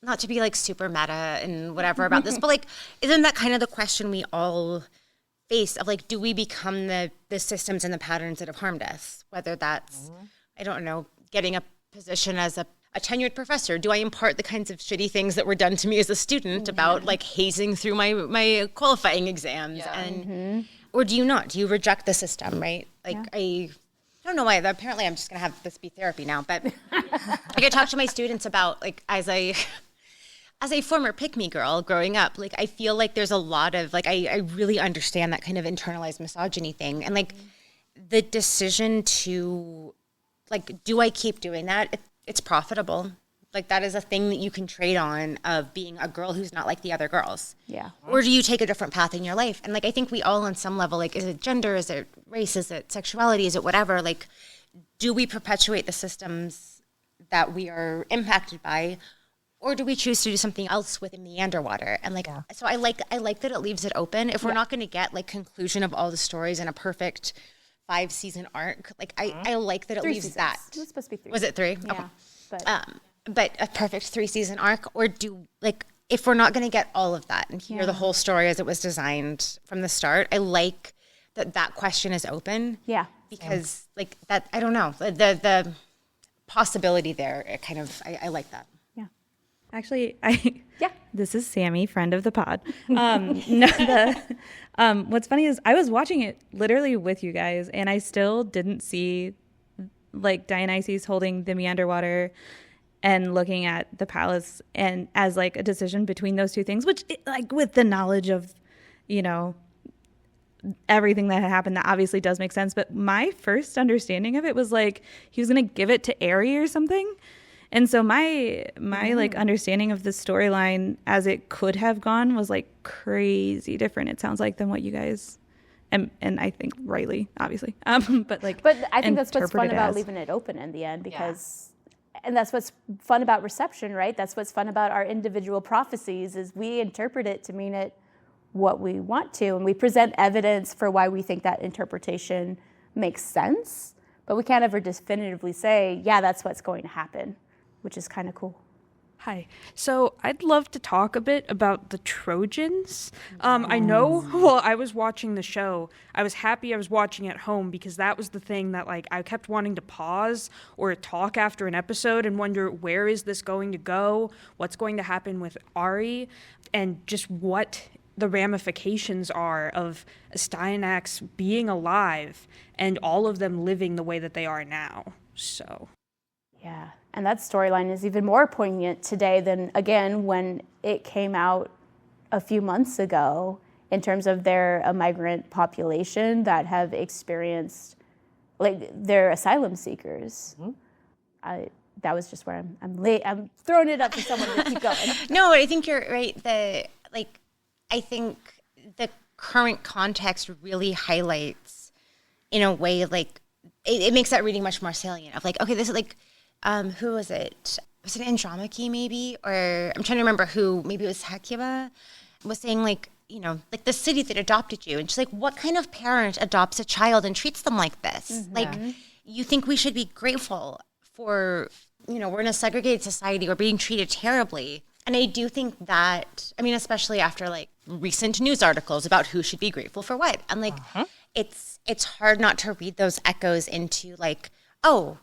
not to be like super meta and whatever about this, but like, isn't that kind of the question we all face of like, do we become the systems and the patterns that have harmed us? Whether that's, I don't know, getting a position as a tenured professor, do I impart the kinds of shitty things that were done to me as a student about like hazing through my qualifying exams and or do you not? Do you reject the system, right? Like I don't know why. Apparently, I'm just gonna have this be therapy now. But like I talk to my students about like as a former pick-me girl growing up, like I feel like there's a lot of like I really understand that kind of internalized misogyny thing, and like the decision to like, do I keep doing that? It's profitable. Like that is a thing that you can trade on of being a girl who's not like the other girls. Yeah. Or do you take a different path in your life? And like, I think we all on some level, like, is it gender? Is it race? Is it sexuality? Is it whatever? Like, do we perpetuate the systems that we are impacted by? Or do we choose to do something else within the underwater? And like, so I like that it leaves it open. If we're not going to get like conclusion of all the stories in a perfect 5-season arc, like I like that it leaves seasons. that. It was supposed to be 3. Was it 3? Yeah. Okay. But a perfect 3-season arc, or do like, if we're not going to get all of that and hear the whole story as it was designed from the start, I like that question is open. Yeah. Because like that, I don't know, the possibility there, it kind of, I like that. Yeah. Actually, Yeah. this is Sammy, friend of the pod. What's funny is I was watching it literally with you guys, and I still didn't see like Dionysus holding the meander water and looking at the palace and as like a decision between those two things, which like with the knowledge of, you know, everything that had happened, that obviously does make sense. But my first understanding of it was like he was going to give it to Aerie or something. And so my like understanding of the storyline as it could have gone was like crazy different, it sounds like, than what you guys and I think rightly, obviously. But I think that's what's fun about leaving it open in the end, because and that's what's fun about reception, right? That's what's fun about our individual prophecies, is we interpret it to mean it what we want to, and we present evidence for why we think that interpretation makes sense, but we can't ever definitively say, yeah, that's what's going to happen, which is kind of cool. Hi. So I'd love to talk a bit about the Trojans. I know while I was watching the show, I was happy I was watching at home, because that was the thing that like I kept wanting to pause or talk after an episode and wonder, where is this going to go? What's going to happen with Ari? And just what the ramifications are of Styanax being alive and all of them living the way that they are now. So... Yeah, and that storyline is even more poignant today than, again, when it came out a few months ago, in terms of they're a migrant population that have experienced, like, they're asylum seekers. That was just where I'm throwing it up to someone to keep going. No, I think you're right. I think the current context really highlights, in a way, like, it makes that reading much more salient of like, okay, this is like, who was it? Was it Andromache maybe? Or I'm trying to remember who, maybe it was Hecuba, was saying like, you know, like the city that adopted you. And she's like, what kind of parent adopts a child and treats them like this? Mm-hmm. Like, you think we should be grateful for, you know, we're in a segregated society, we're being treated terribly. And I do think that, I mean, especially after like recent news articles about who should be grateful for what. And like, it's hard not to read those echoes into like, oh,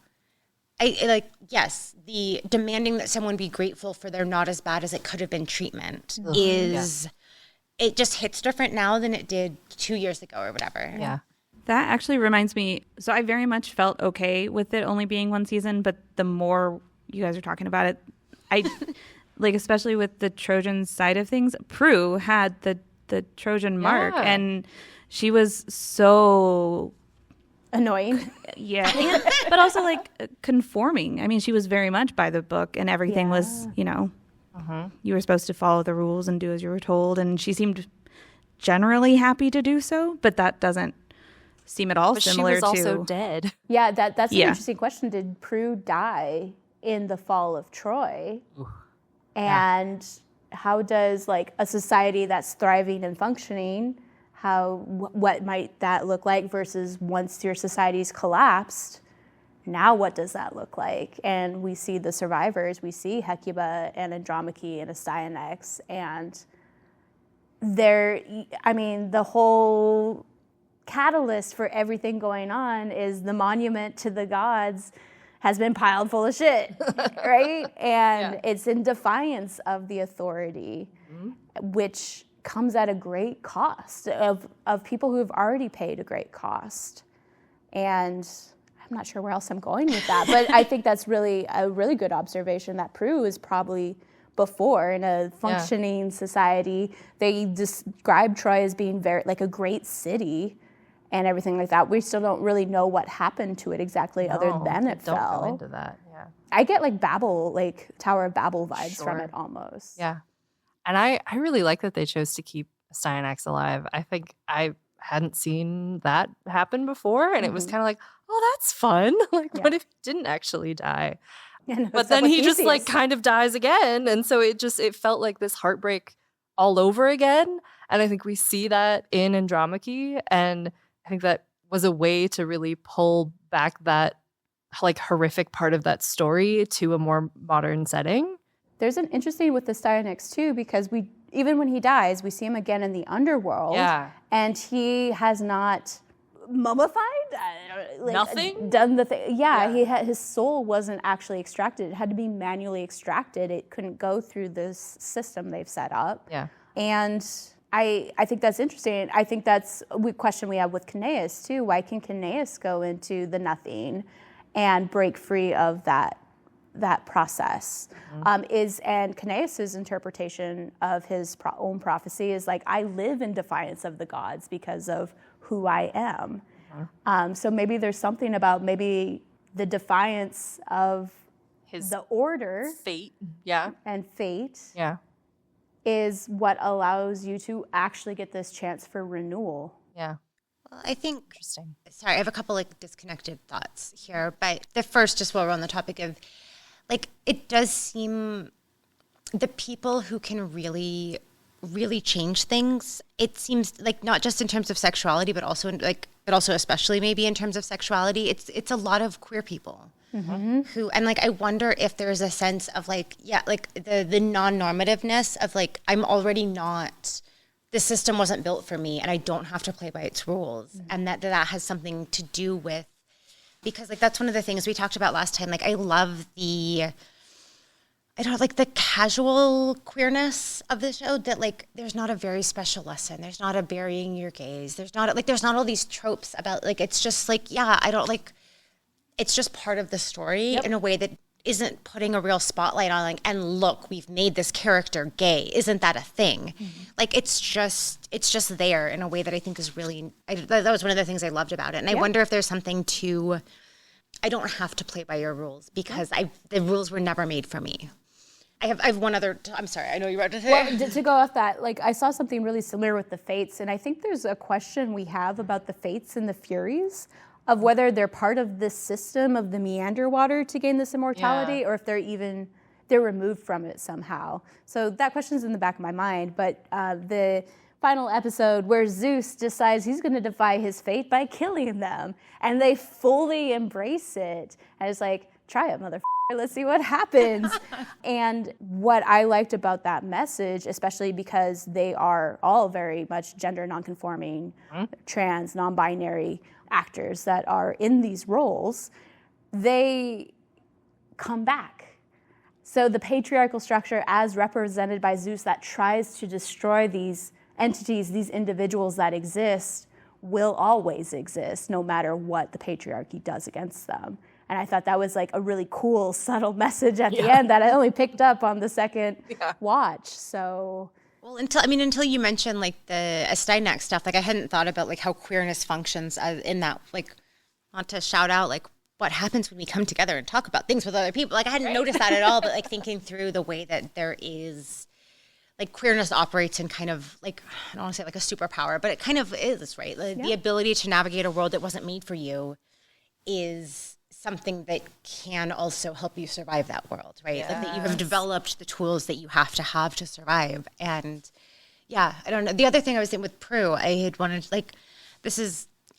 I like, yes, the demanding that someone be grateful for their not as bad as it could have been treatment is, it just hits different now than it did 2 years ago or whatever. Yeah. That actually reminds me, so I very much felt okay with it only being one season, but the more you guys are talking about it, I, like, especially with the Trojan side of things, Prue had the Trojan mark, and she was so... annoying. Yeah. But also like conforming. I mean, she was very much by the book, and everything was, you know, you were supposed to follow the rules and do as you were told. And she seemed generally happy to do so, but that doesn't seem at all similar to... But she was also dead. Yeah, that's an interesting question. Did Prue die in the fall of Troy? And how does like a society that's thriving and functioning, what might that look like versus once your society's collapsed, now what does that look like? And we see the survivors, we see Hecuba and Andromache and Astyanax, and the whole catalyst for everything going on is the monument to the gods has been piled full of shit, right? And it's in defiance of the authority, which comes at a great cost of people who have already paid a great cost. And I'm not sure where else I'm going with that, but I think that's really a really good observation that Peru is probably before in a functioning society. They describe Troy as being very like a great city and everything like that. We still don't really know what happened to it exactly other than it don't fell. go into that. Yeah. I get like Babel, like Tower of Babel vibes from it almost. Yeah. And I really like that they chose to keep Astyanax alive. I think I hadn't seen that happen before, and it was kind of like, oh, that's fun. Like, what if he didn't actually die? But then he just like kind of dies again. And so it felt like this heartbreak all over again. And I think we see that in Andromache. And I think that was a way to really pull back that like horrific part of that story to a more modern setting. There's an interesting with the Astyanax too, because even when he dies, we see him again in the underworld. Yeah. And he has not mummified? Nothing? Done the thing. Yeah, his soul wasn't actually extracted. It had to be manually extracted. It couldn't go through this system they've set up. Yeah. And I think that's interesting. I think that's a question we have with KAOS too. Why can KAOS go into the nothing and break free of that process? And KAOS's interpretation of his own prophecy is like, I live in defiance of the gods because of who I am. So maybe there's something about maybe the defiance of the order, fate, and fate, is what allows you to actually get this chance for renewal. Yeah. Well, I think, Interesting. Sorry, I have a couple like disconnected thoughts here, but the first, just while we're on the topic of, like, it does seem the people who can really change things, it seems like not just in terms of sexuality, but also especially maybe in terms of sexuality, it's a lot of queer people who, and like, I wonder if there's a sense of like, like the non-normativeness of like, I'm already not, the system wasn't built for me and I don't have to play by its rules. And that has something to do with, because like, that's one of the things we talked about last time. Like, I love the casual queerness of the show, that like, there's not a very special lesson. There's not a burying your gaze. There's not all these tropes about like, it's just like, it's just part of the story in a way that isn't putting a real spotlight on like, and look, we've made this character gay. Isn't that a thing? Like, it's just there in a way that I think is really, that was one of the things I loved about it. And I wonder if there's something to, I don't have to play by your rules because the rules were never made for me. I have one other, I'm sorry, I know you were about to say. Well, to go off that, like, I saw something really similar with the Fates, and I think there's a question we have about the Fates and the Furies, of whether they're part of this system of the meander water to gain this immortality, or if they're removed from it somehow. So that question's in the back of my mind, but the final episode where Zeus decides he's going to defy his fate by killing them, and they fully embrace it, and it's like, try it, motherfucker. Let's see what happens. And what I liked about that message, especially because they are all very much gender nonconforming, trans, non-binary actors that are in these roles, they come back. So the patriarchal structure as represented by Zeus that tries to destroy these entities, these individuals that exist, will always exist no matter what the patriarchy does against them. And I thought that was like a really cool, subtle message at the end that I only picked up on the second watch. So, well, until you mentioned like the Astyanax stuff, like I hadn't thought about like how queerness functions in that. Like, not to shout out like what happens when we come together and talk about things with other people. Like I hadn't noticed that at all, but like thinking through the way that there is, like queerness operates in kind of like, I don't want to say like a superpower, but it kind of is, right? Like, the ability to navigate a world that wasn't made for you is something that can also help you survive that world, right? Like that you have developed the tools that you have to survive. And Yeah, I don't know. The other thing I was thinking with Prue, I had wanted, like,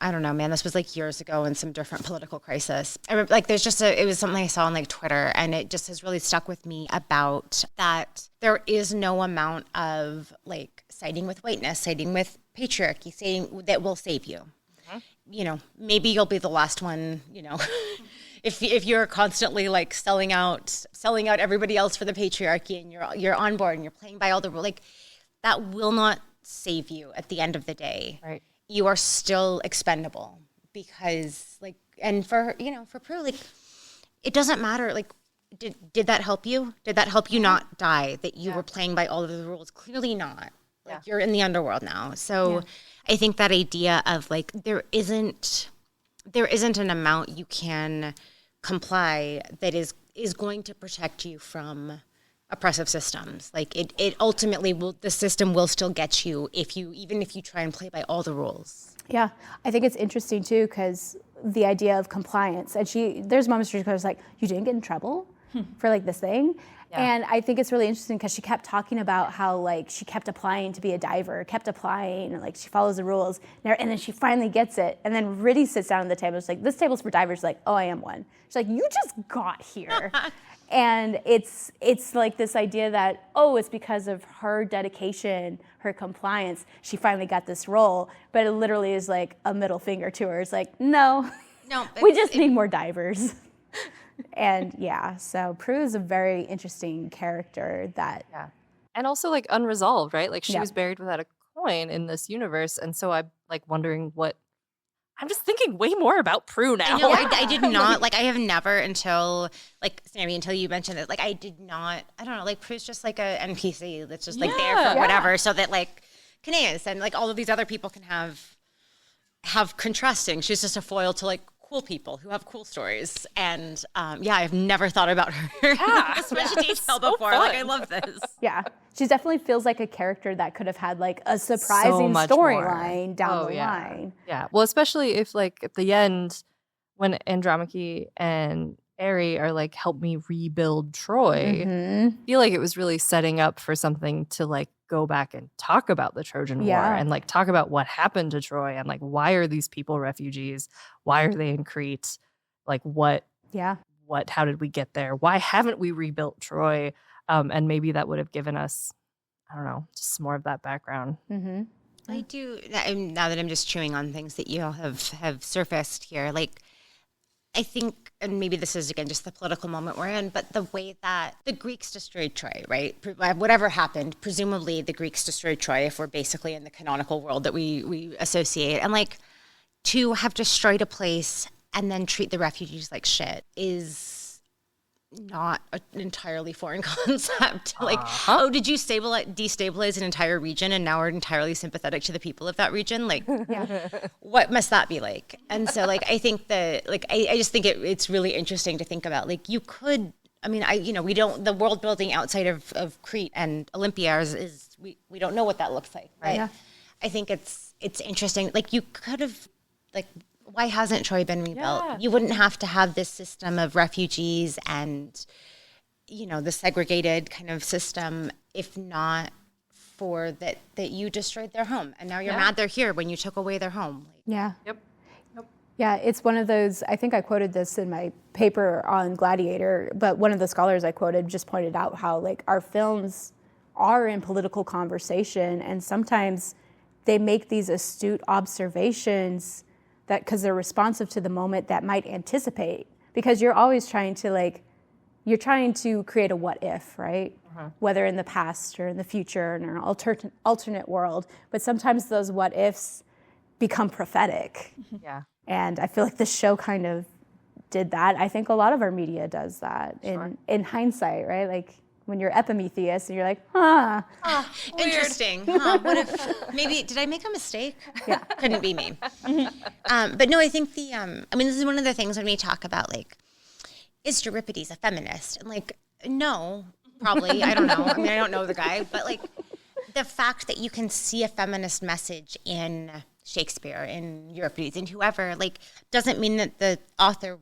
I don't know, man, this was like years ago in some different political crisis. I remember, like, it was something I saw on like Twitter, and it just has really stuck with me about that there is no amount of like siding with whiteness, siding with patriarchy, saying that will save you. You know, maybe you'll be the last one, you know, if you're constantly like selling out everybody else for the patriarchy, and you're on board and you're playing by all the rules, like that will not save you at the end of the day. Right. You are still expendable because like, and for Prue, like, it doesn't matter. Like, did that help you? Did that help you not die? That you were playing by all of the rules? Clearly not. Like, you're in the underworld now. So I think that idea of like, there isn't an amount you can comply that is going to protect you from oppressive systems. Like it ultimately will, the system will still get you even if you try and play by all the rules. Yeah, I think it's interesting too, because the idea of compliance, and there's moments where she goes like, you didn't get in trouble for like this thing. And I think it's really interesting because she kept talking about how like she kept applying to be a diver, kept applying, and like she follows the rules, and then she finally gets it. And then Riddy sits down at the table. She's like, this table's for divers. She's like, oh, I am one. She's like, you just got here. And it's like this idea that, oh, it's because of her dedication, her compliance, she finally got this role. But it literally is like a middle finger to her. It's like, no, we just need more divers. And so Prue is a very interesting character that. Yeah. And also like unresolved, right? Like she was buried without a coin in this universe. And so I'm like wondering I'm just thinking way more about Prue now. I know, I did not, like, I have never until you mentioned it, like, I don't know, like, Prue's just like a NPC that's just like there for whatever, so that like KAOS and like all of these other people can have contrasting. She's just a foil to like cool people who have cool stories. And I've never thought about her this much detail before. Like, I love this. Yeah. She definitely feels like a character that could have had like a surprising storyline down the line. Yeah. Well, especially if like at the end when Andromache and Aerie are like, help me rebuild Troy, I feel like it was really setting up for something to like go back and talk about the Trojan War and like talk about what happened to Troy and like why are these people refugees? Why are they in Crete? Like how did we get there? Why haven't we rebuilt Troy? And maybe that would have given us, I don't know, just more of that background. I do, now that I'm just chewing on things that you all have surfaced here, like, I think, and maybe this is, again, just the political moment we're in, but the way that the Greeks destroyed Troy, right? Whatever happened, presumably the Greeks destroyed Troy if we're basically in the canonical world that we associate. And, like, to have destroyed a place and then treat the refugees like shit is not an entirely foreign concept. Like, did you destabilize an entire region and now are entirely sympathetic to the people of that region? Like, what must that be like? And so, like, I think that, like, I just think it's really interesting to think about. Like, you could, I mean, we don't, the world building outside of Crete and Olympia is we don't know what that looks like, right? Yeah. I think it's interesting. Like, you could have, like, why hasn't Troy been rebuilt? Yeah. You wouldn't have to have this system of refugees and, the segregated kind of system if not for that you destroyed their home. And now you're mad they're here when you took away their home. Yep. Yeah, it's one of those, I think I quoted this in my paper on Gladiator, but one of the scholars I quoted just pointed out how, like, our films are in political conversation, and sometimes they make these astute observations that, because they're responsive to the moment, that might anticipate, because you're always trying to create a what if, right? Whether in the past or in the future in an alternate world, but sometimes those what ifs become prophetic. Yeah. And I feel like this show kind of did that. I think a lot of our media does that in hindsight, right? Like when you're Epimetheus and you're like, interesting. What if, maybe, did I make a mistake? Yeah. Couldn't be me. But no, I think this is one of the things when we talk about, like, is Euripides a feminist? And, like, no, probably. I don't know. I mean, I don't know the guy. But, like, the fact that you can see a feminist message in Shakespeare, in Euripides, in whoever, like, doesn't mean that the author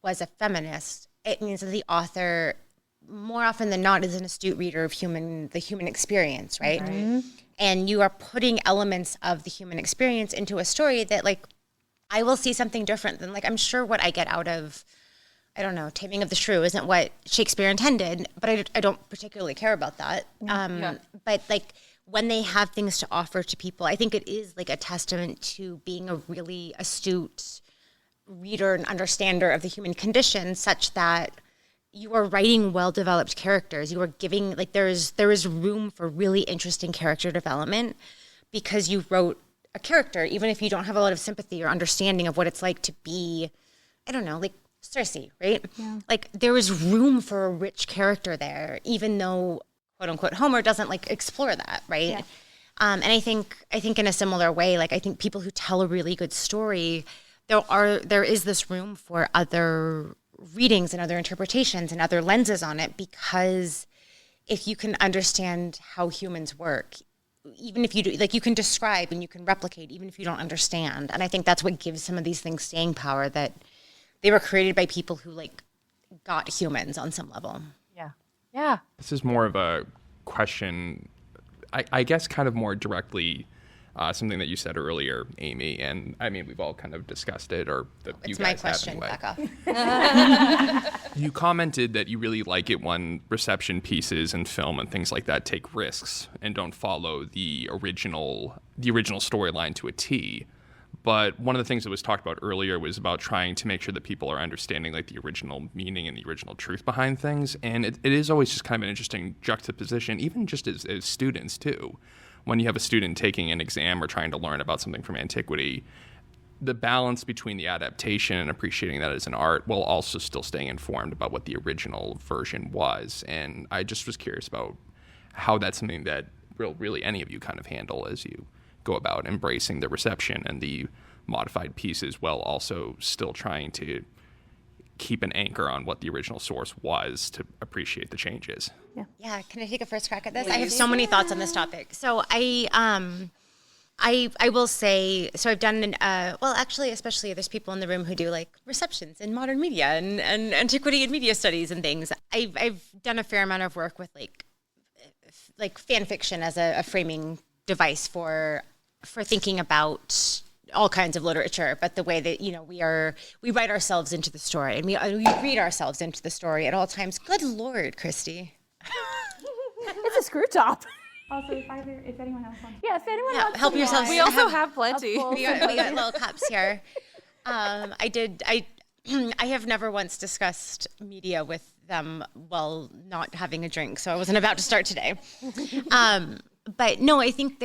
was a feminist. It means that the author, more often than not, is an astute reader of the human experience, right? and you are putting elements of the human experience into a story that, like, I will see something different than, like, I'm sure what I get out of, I don't know, Taming of the Shrew isn't what Shakespeare intended, but I don't particularly care about that. But, like, when they have things to offer to people, I think it is, like, a testament to being a really astute reader and understander of the human condition, such that you are writing well-developed characters. You are giving, like, there is room for really interesting character development because you wrote a character, even if you don't have a lot of sympathy or understanding of what it's like to be, I don't know, like Cersei, right? Yeah. Like, there is room for a rich character there, even though, quote unquote, Homer doesn't, like, explore that, right? Yeah. And I think in a similar way, like, I think people who tell a really good story, there is this room for other readings and other interpretations and other lenses on it, because if you can understand how humans work, even if you do, like, you can describe and you can replicate even if you don't understand. And I think that's what gives some of these things staying power, that they were created by people who, like, got humans on some level. Yeah. This is more of a question, I guess, kind of more directly, something that you said earlier, Amy, and I mean, we've all kind of discussed it, or you guys have anyway. Back off. You commented that you really like it when reception pieces and film and things like that take risks and don't follow the original storyline to a T. But one of the things that was talked about earlier was about trying to make sure that people are understanding, like, the original meaning and the original truth behind things. And it is always just kind of an interesting juxtaposition, even just as students too. When you have a student taking an exam or trying to learn about something from antiquity, the balance between the adaptation and appreciating that as an art while also still staying informed about what the original version was. And I just was curious about how that's something that really any of you kind of handle as you go about embracing the reception and the modified pieces while also still trying to keep an anchor on what the original source was to appreciate the changes. Yeah. Can I take a first crack at this? I have so many thoughts on this topic. So I will say, so I've done, well, actually, especially there's people in the room who do, like, receptions in modern media and antiquity and media studies and things. I've done a fair amount of work with, like fan fiction as a framing device for thinking about all kinds of literature, but the way that, you know, we write ourselves into the story, and we read ourselves into the story at all times. Good Lord, Christy. It's a screw top. Also, if anyone else wants. Yeah, if anyone else help yourselves. We also have plenty. We got little cups here. I have never once discussed media with them while not having a drink, so I wasn't about to start today. But no, I think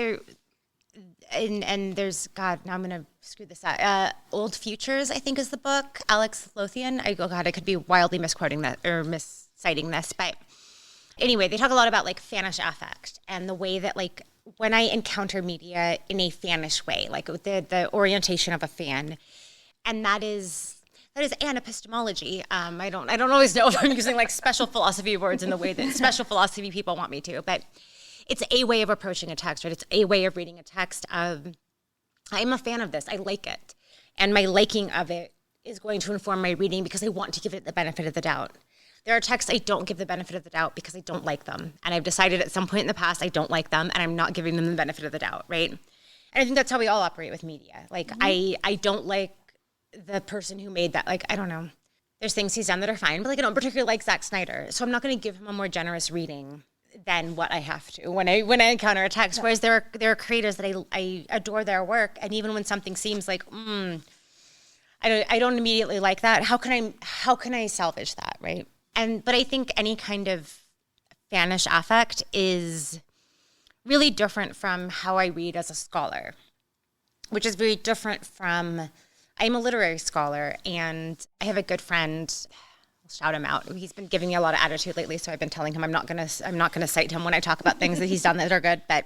and there's, God, now I'm going to screw this up. Old Futures, I think, is the book. Alex Lothian. I could be wildly misquoting that or misciting this. But anyway, they talk a lot about, like, fanish affect and the way that, like, when I encounter media in a fanish way, like the orientation of a fan, and that is an epistemology. I don't always know if I'm using, like, special philosophy words in the way that special philosophy people want me to, but it's a way of approaching a text, right? It's a way of reading a text. I'm a fan of this. I like it. And my liking of it is going to inform my reading because I want to give it the benefit of the doubt. There are texts I don't give the benefit of the doubt because I don't like them. And I've decided at some point in the past I don't like them, and I'm not giving them the benefit of the doubt, right? And I think that's how we all operate with media. Like, I don't like the person who made that. Like, I don't know. There's things he's done that are fine, but, like, I don't particularly like Zack Snyder. So I'm not going to give him a more generous reading than what I have to when I encounter a text. Whereas there are creators that I adore their work, and even when something seems like I don't immediately like that, how can I salvage that, right? But I think any kind of fanish affect is really different from how I read as a scholar, which is very different from, I'm a literary scholar, and I have a good friend. Shout him out. He's been giving me a lot of attitude lately, so I've been telling him I'm not gonna cite him when I talk about things that he's done that are good. But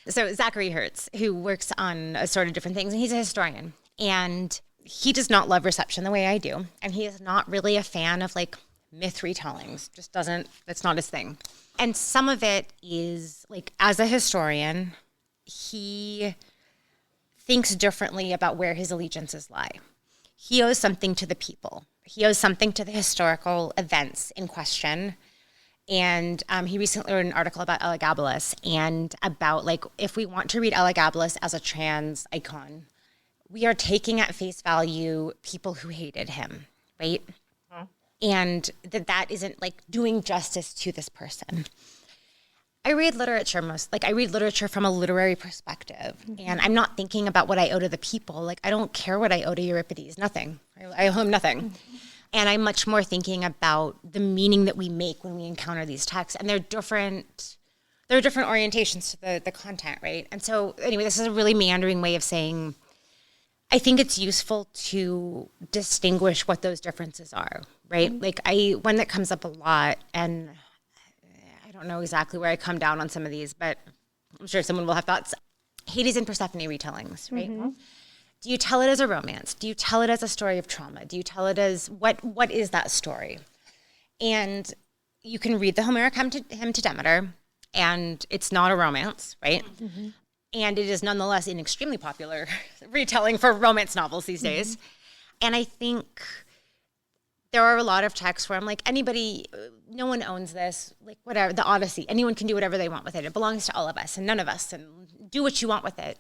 so Zachary Hertz, who works on a sort of different things, and he's a historian, and he does not love reception the way I do, and he is not really a fan of, like, myth retellings. Just doesn't. That's not his thing. And some of it is, like, as a historian, he thinks differently about where his allegiances lie. He owes something to the people. He owes something to the historical events in question. And he recently wrote an article about Elagabalus and about like if we want to read Elagabalus as a trans icon, we are taking at face value people who hated him, right? And that isn't like doing justice to this person. I read literature I read literature from a literary perspective, and I'm not thinking about what I owe to the people. Like, I don't care what I owe to Euripides, nothing. I owe him nothing. And I'm much more thinking about the meaning that we make when we encounter these texts, and there are different orientations to the content, right? And so anyway, this is a really meandering way of saying, I think it's useful to distinguish what those differences are, right? Like one that comes up a lot, and I don't know exactly where I come down on some of these, but I'm sure someone will have thoughts. Hades and Persephone retellings, right? Do you tell it as a romance? Do you tell it as a story of trauma? Do you tell it as, what is that story? And you can read the Homeric hymn to Demeter, and it's not a romance, right? And it is nonetheless an extremely popular retelling for romance novels these days. And I think there are a lot of texts where I'm like, anybody, no one owns this, like whatever, the Odyssey, anyone can do whatever they want with it. It belongs to all of us and none of us, and do what you want with it.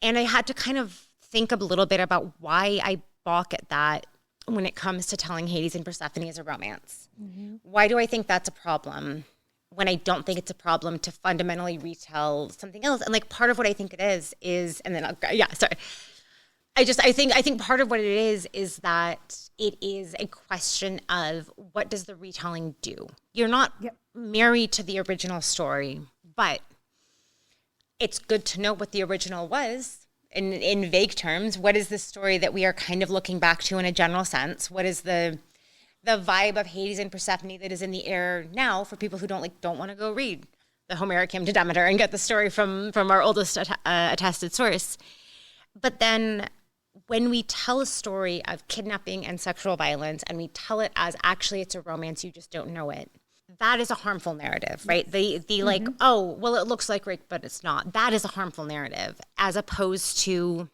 And I had to kind of think a little bit about why I balk at that when it comes to telling Hades and Persephone as a romance. Why do I think that's a problem when I don't think it's a problem to fundamentally retell something else? And like part of what I think it is, and then I think part of what it is that it is a question of what does the retelling do? You're not married to the original story, but it's good to know what the original was in vague terms. What is the story that we are kind of looking back to in a general sense? What is the vibe of Hades and Persephone that is in the air now for people who don't want to go read the Homeric hymn to Demeter and get the story from our oldest attested source? But then when we tell a story of kidnapping and sexual violence and we tell it as actually it's a romance, you just don't know it, that is a harmful narrative, right? The like, oh, well, it looks like rape, but it's not. That is a harmful narrative, as opposed to,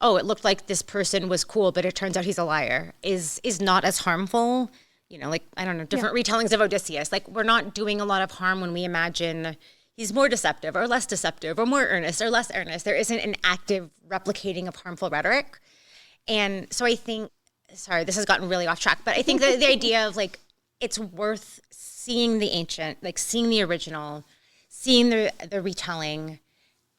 oh, it looked like this person was cool, but it turns out he's a liar, is not as harmful. You know, like, I don't know, different retellings of Odysseus. Like, we're not doing a lot of harm when we imagine he's more deceptive or less deceptive or more earnest or less earnest. There isn't an active replicating of harmful rhetoric. And so I think, sorry, this has gotten really off track, but I think the idea of like, it's worth seeing the ancient, like seeing the original, seeing the retelling,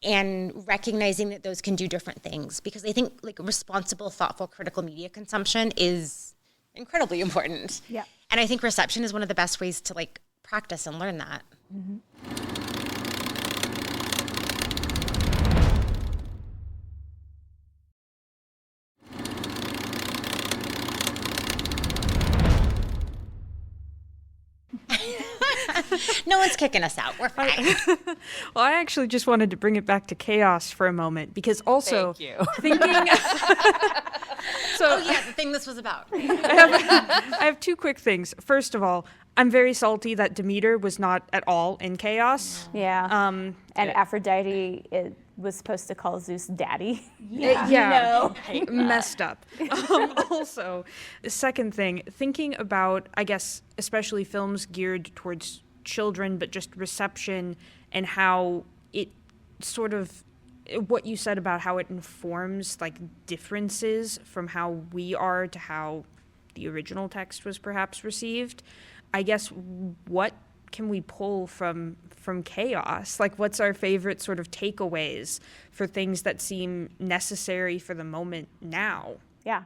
and recognizing that those can do different things. Because I think like responsible, thoughtful, critical media consumption is incredibly important. Yeah. And I think reception is one of the best ways to like practice and learn that. No one's kicking us out. We're fine. Well, I actually just wanted to bring it back to KAOS for a moment, because also Thank you. thinking. So the thing this was about. I have two quick things. First of all, I'm very salty that Demeter was not at all in KAOS. Yeah. And Aphrodite was supposed to call Zeus daddy. Messed up. Also, the second thing, thinking about, I guess, especially films geared towards children, but just reception and how it sort of, what you said about how it informs like differences from how we are to how the original text was perhaps received. I guess, what can we pull from KAOS? Like, what's our favorite sort of takeaways for things that seem necessary for the moment now? Yeah.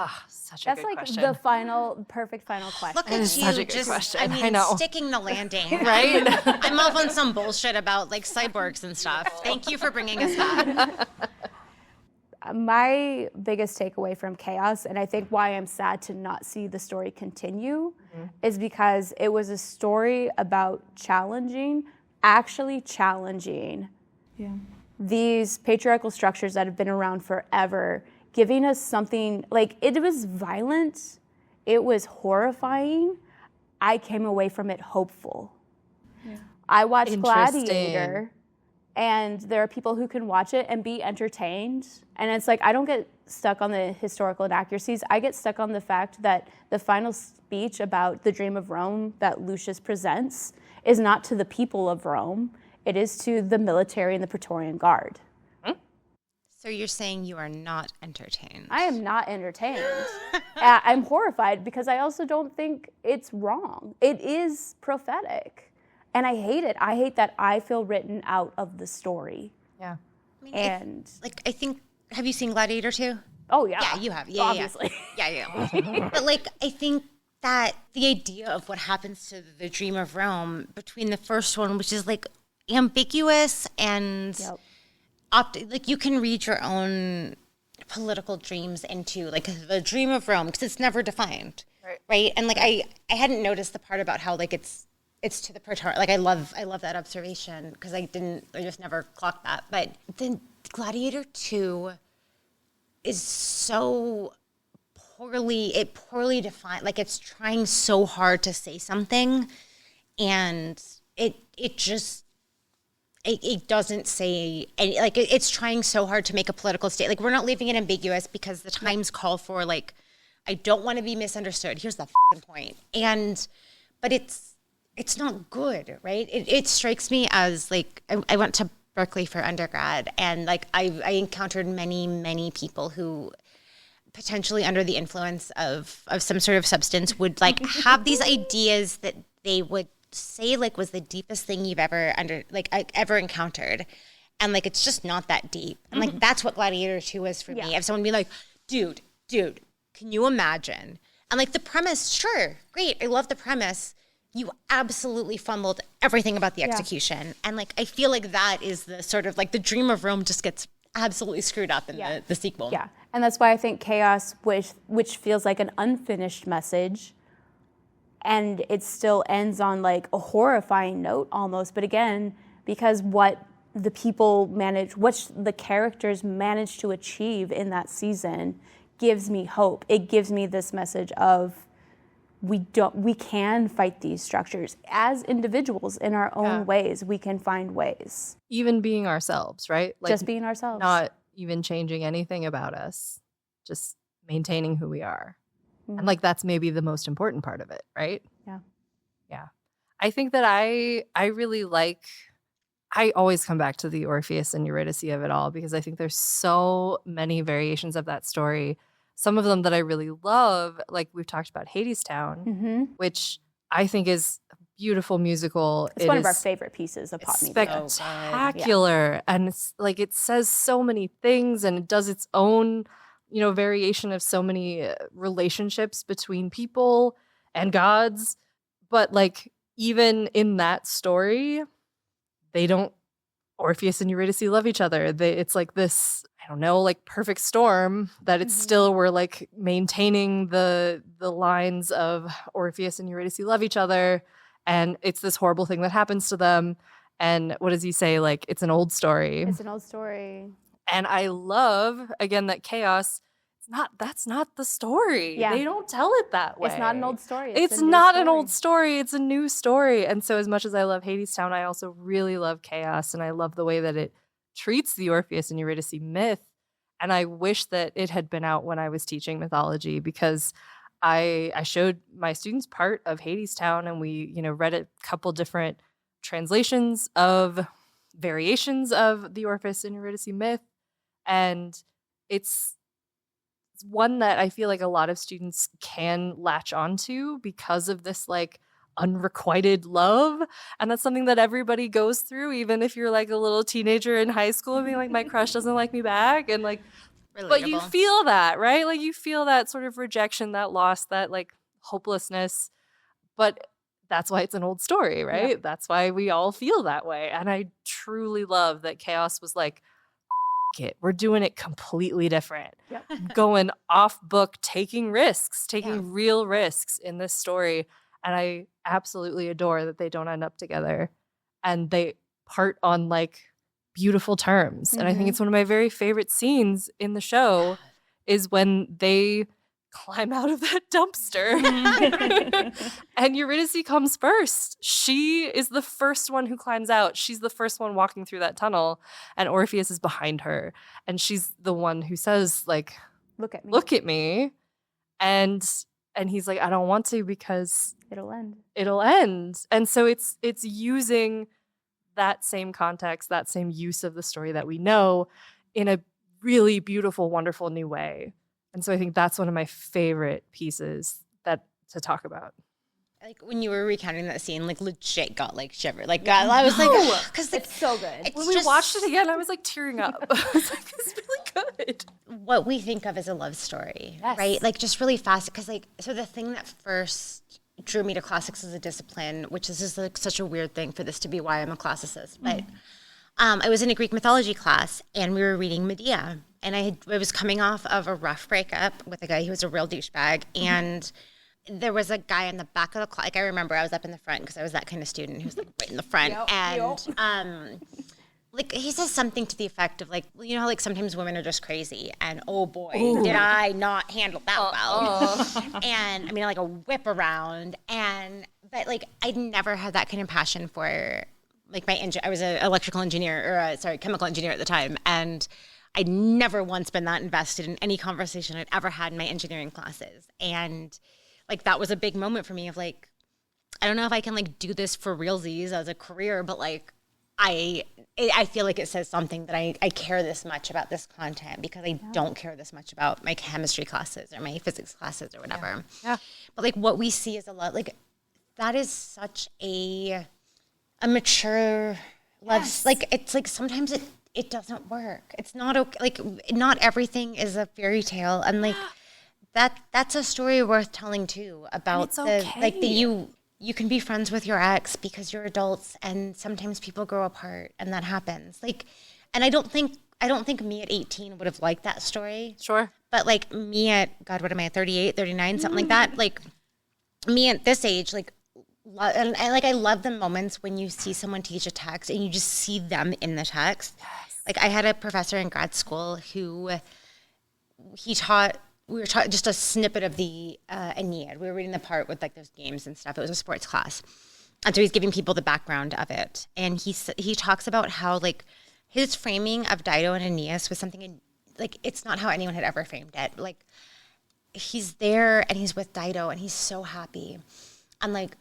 Ah, such a That's good like question. the perfect final question. Look at you, such a good just, question. I mean, I know. sticking the landing, right? I'm off on some bullshit about like cyborgs and stuff. Thank you for bringing us back. My biggest takeaway from KAOS, and I think why I'm sad to not see the story continue, is because it was a story about actually challenging these patriarchal structures that have been around forever, giving us something, like, it was violent, it was horrifying. I came away from it hopeful. I watched Gladiator, and there are people who can watch it and be entertained. And it's like, I don't get stuck on the historical inaccuracies. I get stuck on the fact that the final speech about the Dream of Rome that Lucius presents is not to the people of Rome. It is to the military and the Praetorian Guard. So you're saying you are not entertained? I am not entertained. I'm horrified because I also don't think it's wrong. It is prophetic. And I hate it. I hate that I feel written out of the story. Yeah. I mean, I think, have you seen Gladiator 2? Oh, yeah. Yeah, you have. Yeah, obviously. Yeah. But I think that the idea of what happens to the Dream of Rome between the first one, which is ambiguous and you can read your own political dreams into the Dream of Rome because it's never defined, right? And I hadn't noticed the part about how it's to the Praetorian. I love that observation because I just never clocked that. But then Gladiator 2 is so poorly defined. It's trying so hard to say something, and it doesn't say any, it's trying so hard to make a political state. We're not leaving it ambiguous because the times call for I don't want to be misunderstood. Here's the point. But it's not good, right? It strikes me as I went to Berkeley for undergrad, and I encountered many people who potentially under the influence of some sort of substance would have these ideas that they would say was the deepest thing you've ever ever encountered, and it's just not that deep. And that's what Gladiator 2 was for me. If someone be dude, can you imagine? And the premise, sure, great, I love the premise. You absolutely fumbled everything about the execution. And I feel that is the sort of the Dream of Rome just gets absolutely screwed up in the sequel. Yeah, and that's why I think KAOS, which feels like an unfinished message, and it still ends on a horrifying note almost. But again, because what the people what the characters managed to achieve in that season gives me hope. It gives me this message of we can fight these structures as individuals in our own ways. We can find ways. Even being ourselves, right? Just being ourselves. Not even changing anything about us. Just maintaining who we are. And that's maybe the most important part of it, right? Yeah. Yeah. I think that I really I always come back to the Orpheus and Eurydice of it all because I think there's so many variations of that story. Some of them that I really love, we've talked about Hadestown, which I think is a beautiful musical. It's one of our favorite pieces of pop music. Spectacular. And it's it says so many things and it does its own, variation of so many relationships between people and gods. But even in that story, Orpheus and Eurydice love each other. It's this, I don't know, perfect storm that it's still we're maintaining the lines of Orpheus and Eurydice love each other, and it's this horrible thing that happens to them. And what does he say? It's an old story. It's an old story. And I love again that KAOS. That's not the story. Yeah. They don't tell it that way. It's not an old story. It's not an old story. It's a new story. And so as much as I love Hadestown, I also really love KAOS, and I love the way that it treats the Orpheus and Eurydice myth. And I wish that it had been out when I was teaching mythology because I showed my students part of Hadestown, and we, read a couple different translations of variations of the Orpheus and Eurydice myth. And it's one that I feel a lot of students can latch onto because of this unrequited love. And that's something that everybody goes through, even if you're a little teenager in high school and being my crush doesn't like me back. And but you feel that, right? You feel that sort of rejection, that loss, that hopelessness. But that's why it's an old story, right? Yep. That's why we all feel that way. And I truly love that KAOS was it. We're doing it completely different. Yep. Going off book, taking real risks in this story. And I absolutely adore that they don't end up together and they part on beautiful terms. And I think it's one of my very favorite scenes in the show is when they climb out of that dumpster. And Eurydice comes first. She is the first one who climbs out. She's the first one walking through that tunnel, and Orpheus is behind her. And she's the one who says, like, Look at me. look at me. And he's like, I don't want to because It'll end. it'll end. And so it's using that same context, that same use of the story that we know in a really beautiful, wonderful new way. And so I think that's one of my favorite pieces to talk about. Like when you were recounting that scene, like legit got like shivered. Like I was like, because It's so good. When we watched it again, I was like tearing up. I was like, this is really good. what we think of as a love story, Yes. right? Like just really fast. Because like, so the thing that first drew me to classics as a discipline, which is just like such a weird thing for this to be why I'm a classicist, but I was in a Greek mythology class and we were reading Medea, and I was coming off of a rough breakup with a guy who was a real douchebag, and there was a guy in the back of the class. Like I remember I was up in the front because I was that kind of student who was like right in the front, like he says something to the effect of like, well, you know how like sometimes women are just crazy, and oh boy, did I not handle that well. And I mean like a whip around, but like I'd never had that kind of passion for like I was an electrical engineer chemical engineer at the time, and I'd never once been that invested in any conversation I'd ever had in my engineering classes. And like that was a big moment for me of like, I don't know if I can like do this for realsies as a career, but like I feel like it says something that I care this much about this content because I don't care this much about my chemistry classes or my physics classes or whatever. Yeah. But like what we see is a lot, like that is such a mature love. Like it's like sometimes it doesn't work. It's not okay. Like not everything is a fairy tale, and like that's a story worth telling too about that you can be friends with your ex because you're adults, and sometimes people grow apart, and that happens. Like, and I don't think me at 18 would have liked that story. Sure. But like me at, God, what am I, 38, 39, something like that. Like me at this age, like, and I love the moments when you see someone teach a text and you just see them in the text. Yes. Like I had a professor in grad school who we were taught just a snippet of the Aeneid. We were reading the part with like those games and stuff. It was a sports class. And so he's giving people the background of it. And he talks about how like his framing of Dido and Aeneas was something like, it's not how anyone had ever framed it. Like he's there and he's with Dido and he's so happy. And like,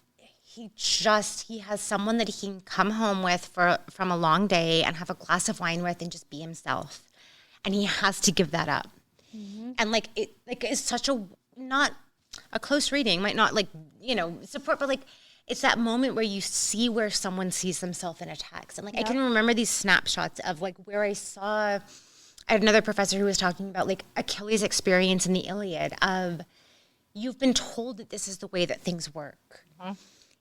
he has someone that he can come home with from a long day and have a glass of wine with and just be himself. And he has to give that up. Mm-hmm. And like it is such not a close reading, might not like, you know, support, but like it's that moment where you see where someone sees themselves in a text. And like I can remember these snapshots of like where I had another professor who was talking about like Achilles' experience in the Iliad of you've been told that this is the way that things work. Mm-hmm.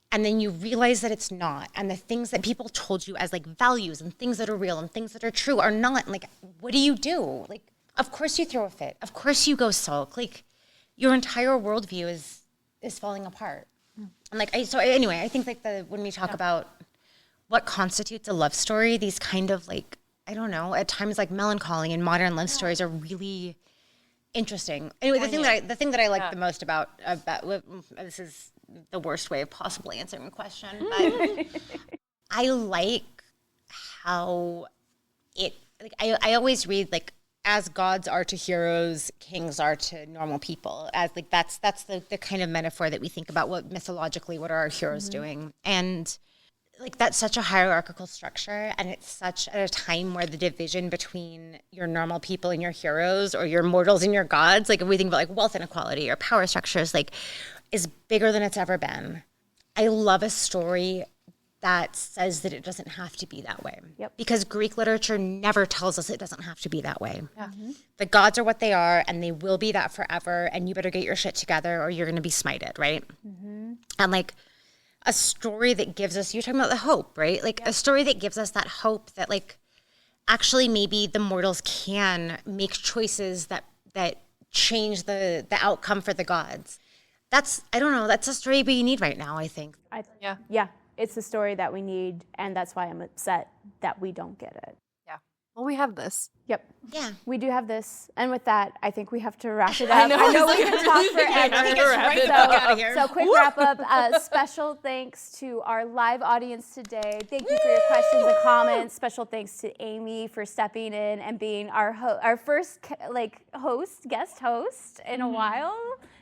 And then you realize that it's not. And the things that people told you as like values and things that are real and things that are true are not. And like, what do you do? Like, of course you throw a fit. Of course you go sulk. Like, your entire worldview is falling apart. Mm. And like, anyway, I think like when we talk about what constitutes a love story, these kind of like, I don't know, at times like melancholy and modern love stories are really interesting. Anyway, the thing that I like the most about this is the worst way of possibly answering a question, but I like how I always read like as gods are to heroes, kings are to normal people. As like that's the kind of metaphor that we think about what are our heroes doing. And like that's such a hierarchical structure, and it's such at a time where the division between your normal people and your heroes, or your mortals and your gods, like if we think about like wealth inequality or power structures, like is bigger than it's ever been. I love a story that says that it doesn't have to be that way. Yep. Because Greek literature never tells us it doesn't have to be that way. Yeah. Mm-hmm. The gods are what they are, and they will be that forever, and you better get your shit together or you're going to be smited, right? Mm-hmm. And like a story that gives us, you're talking about the hope, right? Like a story that gives us that hope that like actually maybe the mortals can make choices that change the outcome for the gods. That's a story we need right now, I think. Yeah, it's the story that we need, and that's why I'm upset that we don't get it. Yeah. Well, we have this. Yep. Yeah. We do have this. And with that, I think we have to wrap it up. I know we can talk forever. So quick wrap up. Special thanks to our live audience today. Thank you for your questions and comments. Special thanks to Amy for stepping in and being our first guest host in a while.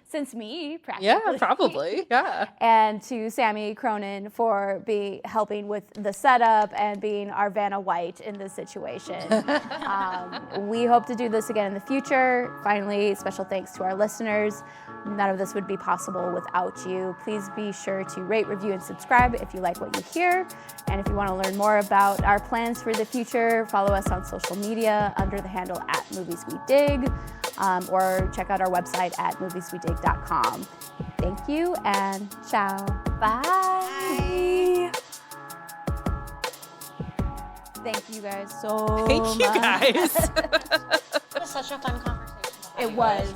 Since me, practically. Yeah, probably. Yeah. And to Sammy Cronin for helping with the setup and being our Vanna White in this situation. We hope to do this again in the future. Finally, special thanks to our listeners. None of this would be possible without you. Please be sure to rate, review, and subscribe if you like what you hear. And if you want to learn more about our plans for the future, follow us on social media under the handle @MoviesWeDig, or check out our website at movieswedig.com. Thank you and ciao. Bye. Thank you guys so much. Thank you guys. It was such a fun conversation. It was.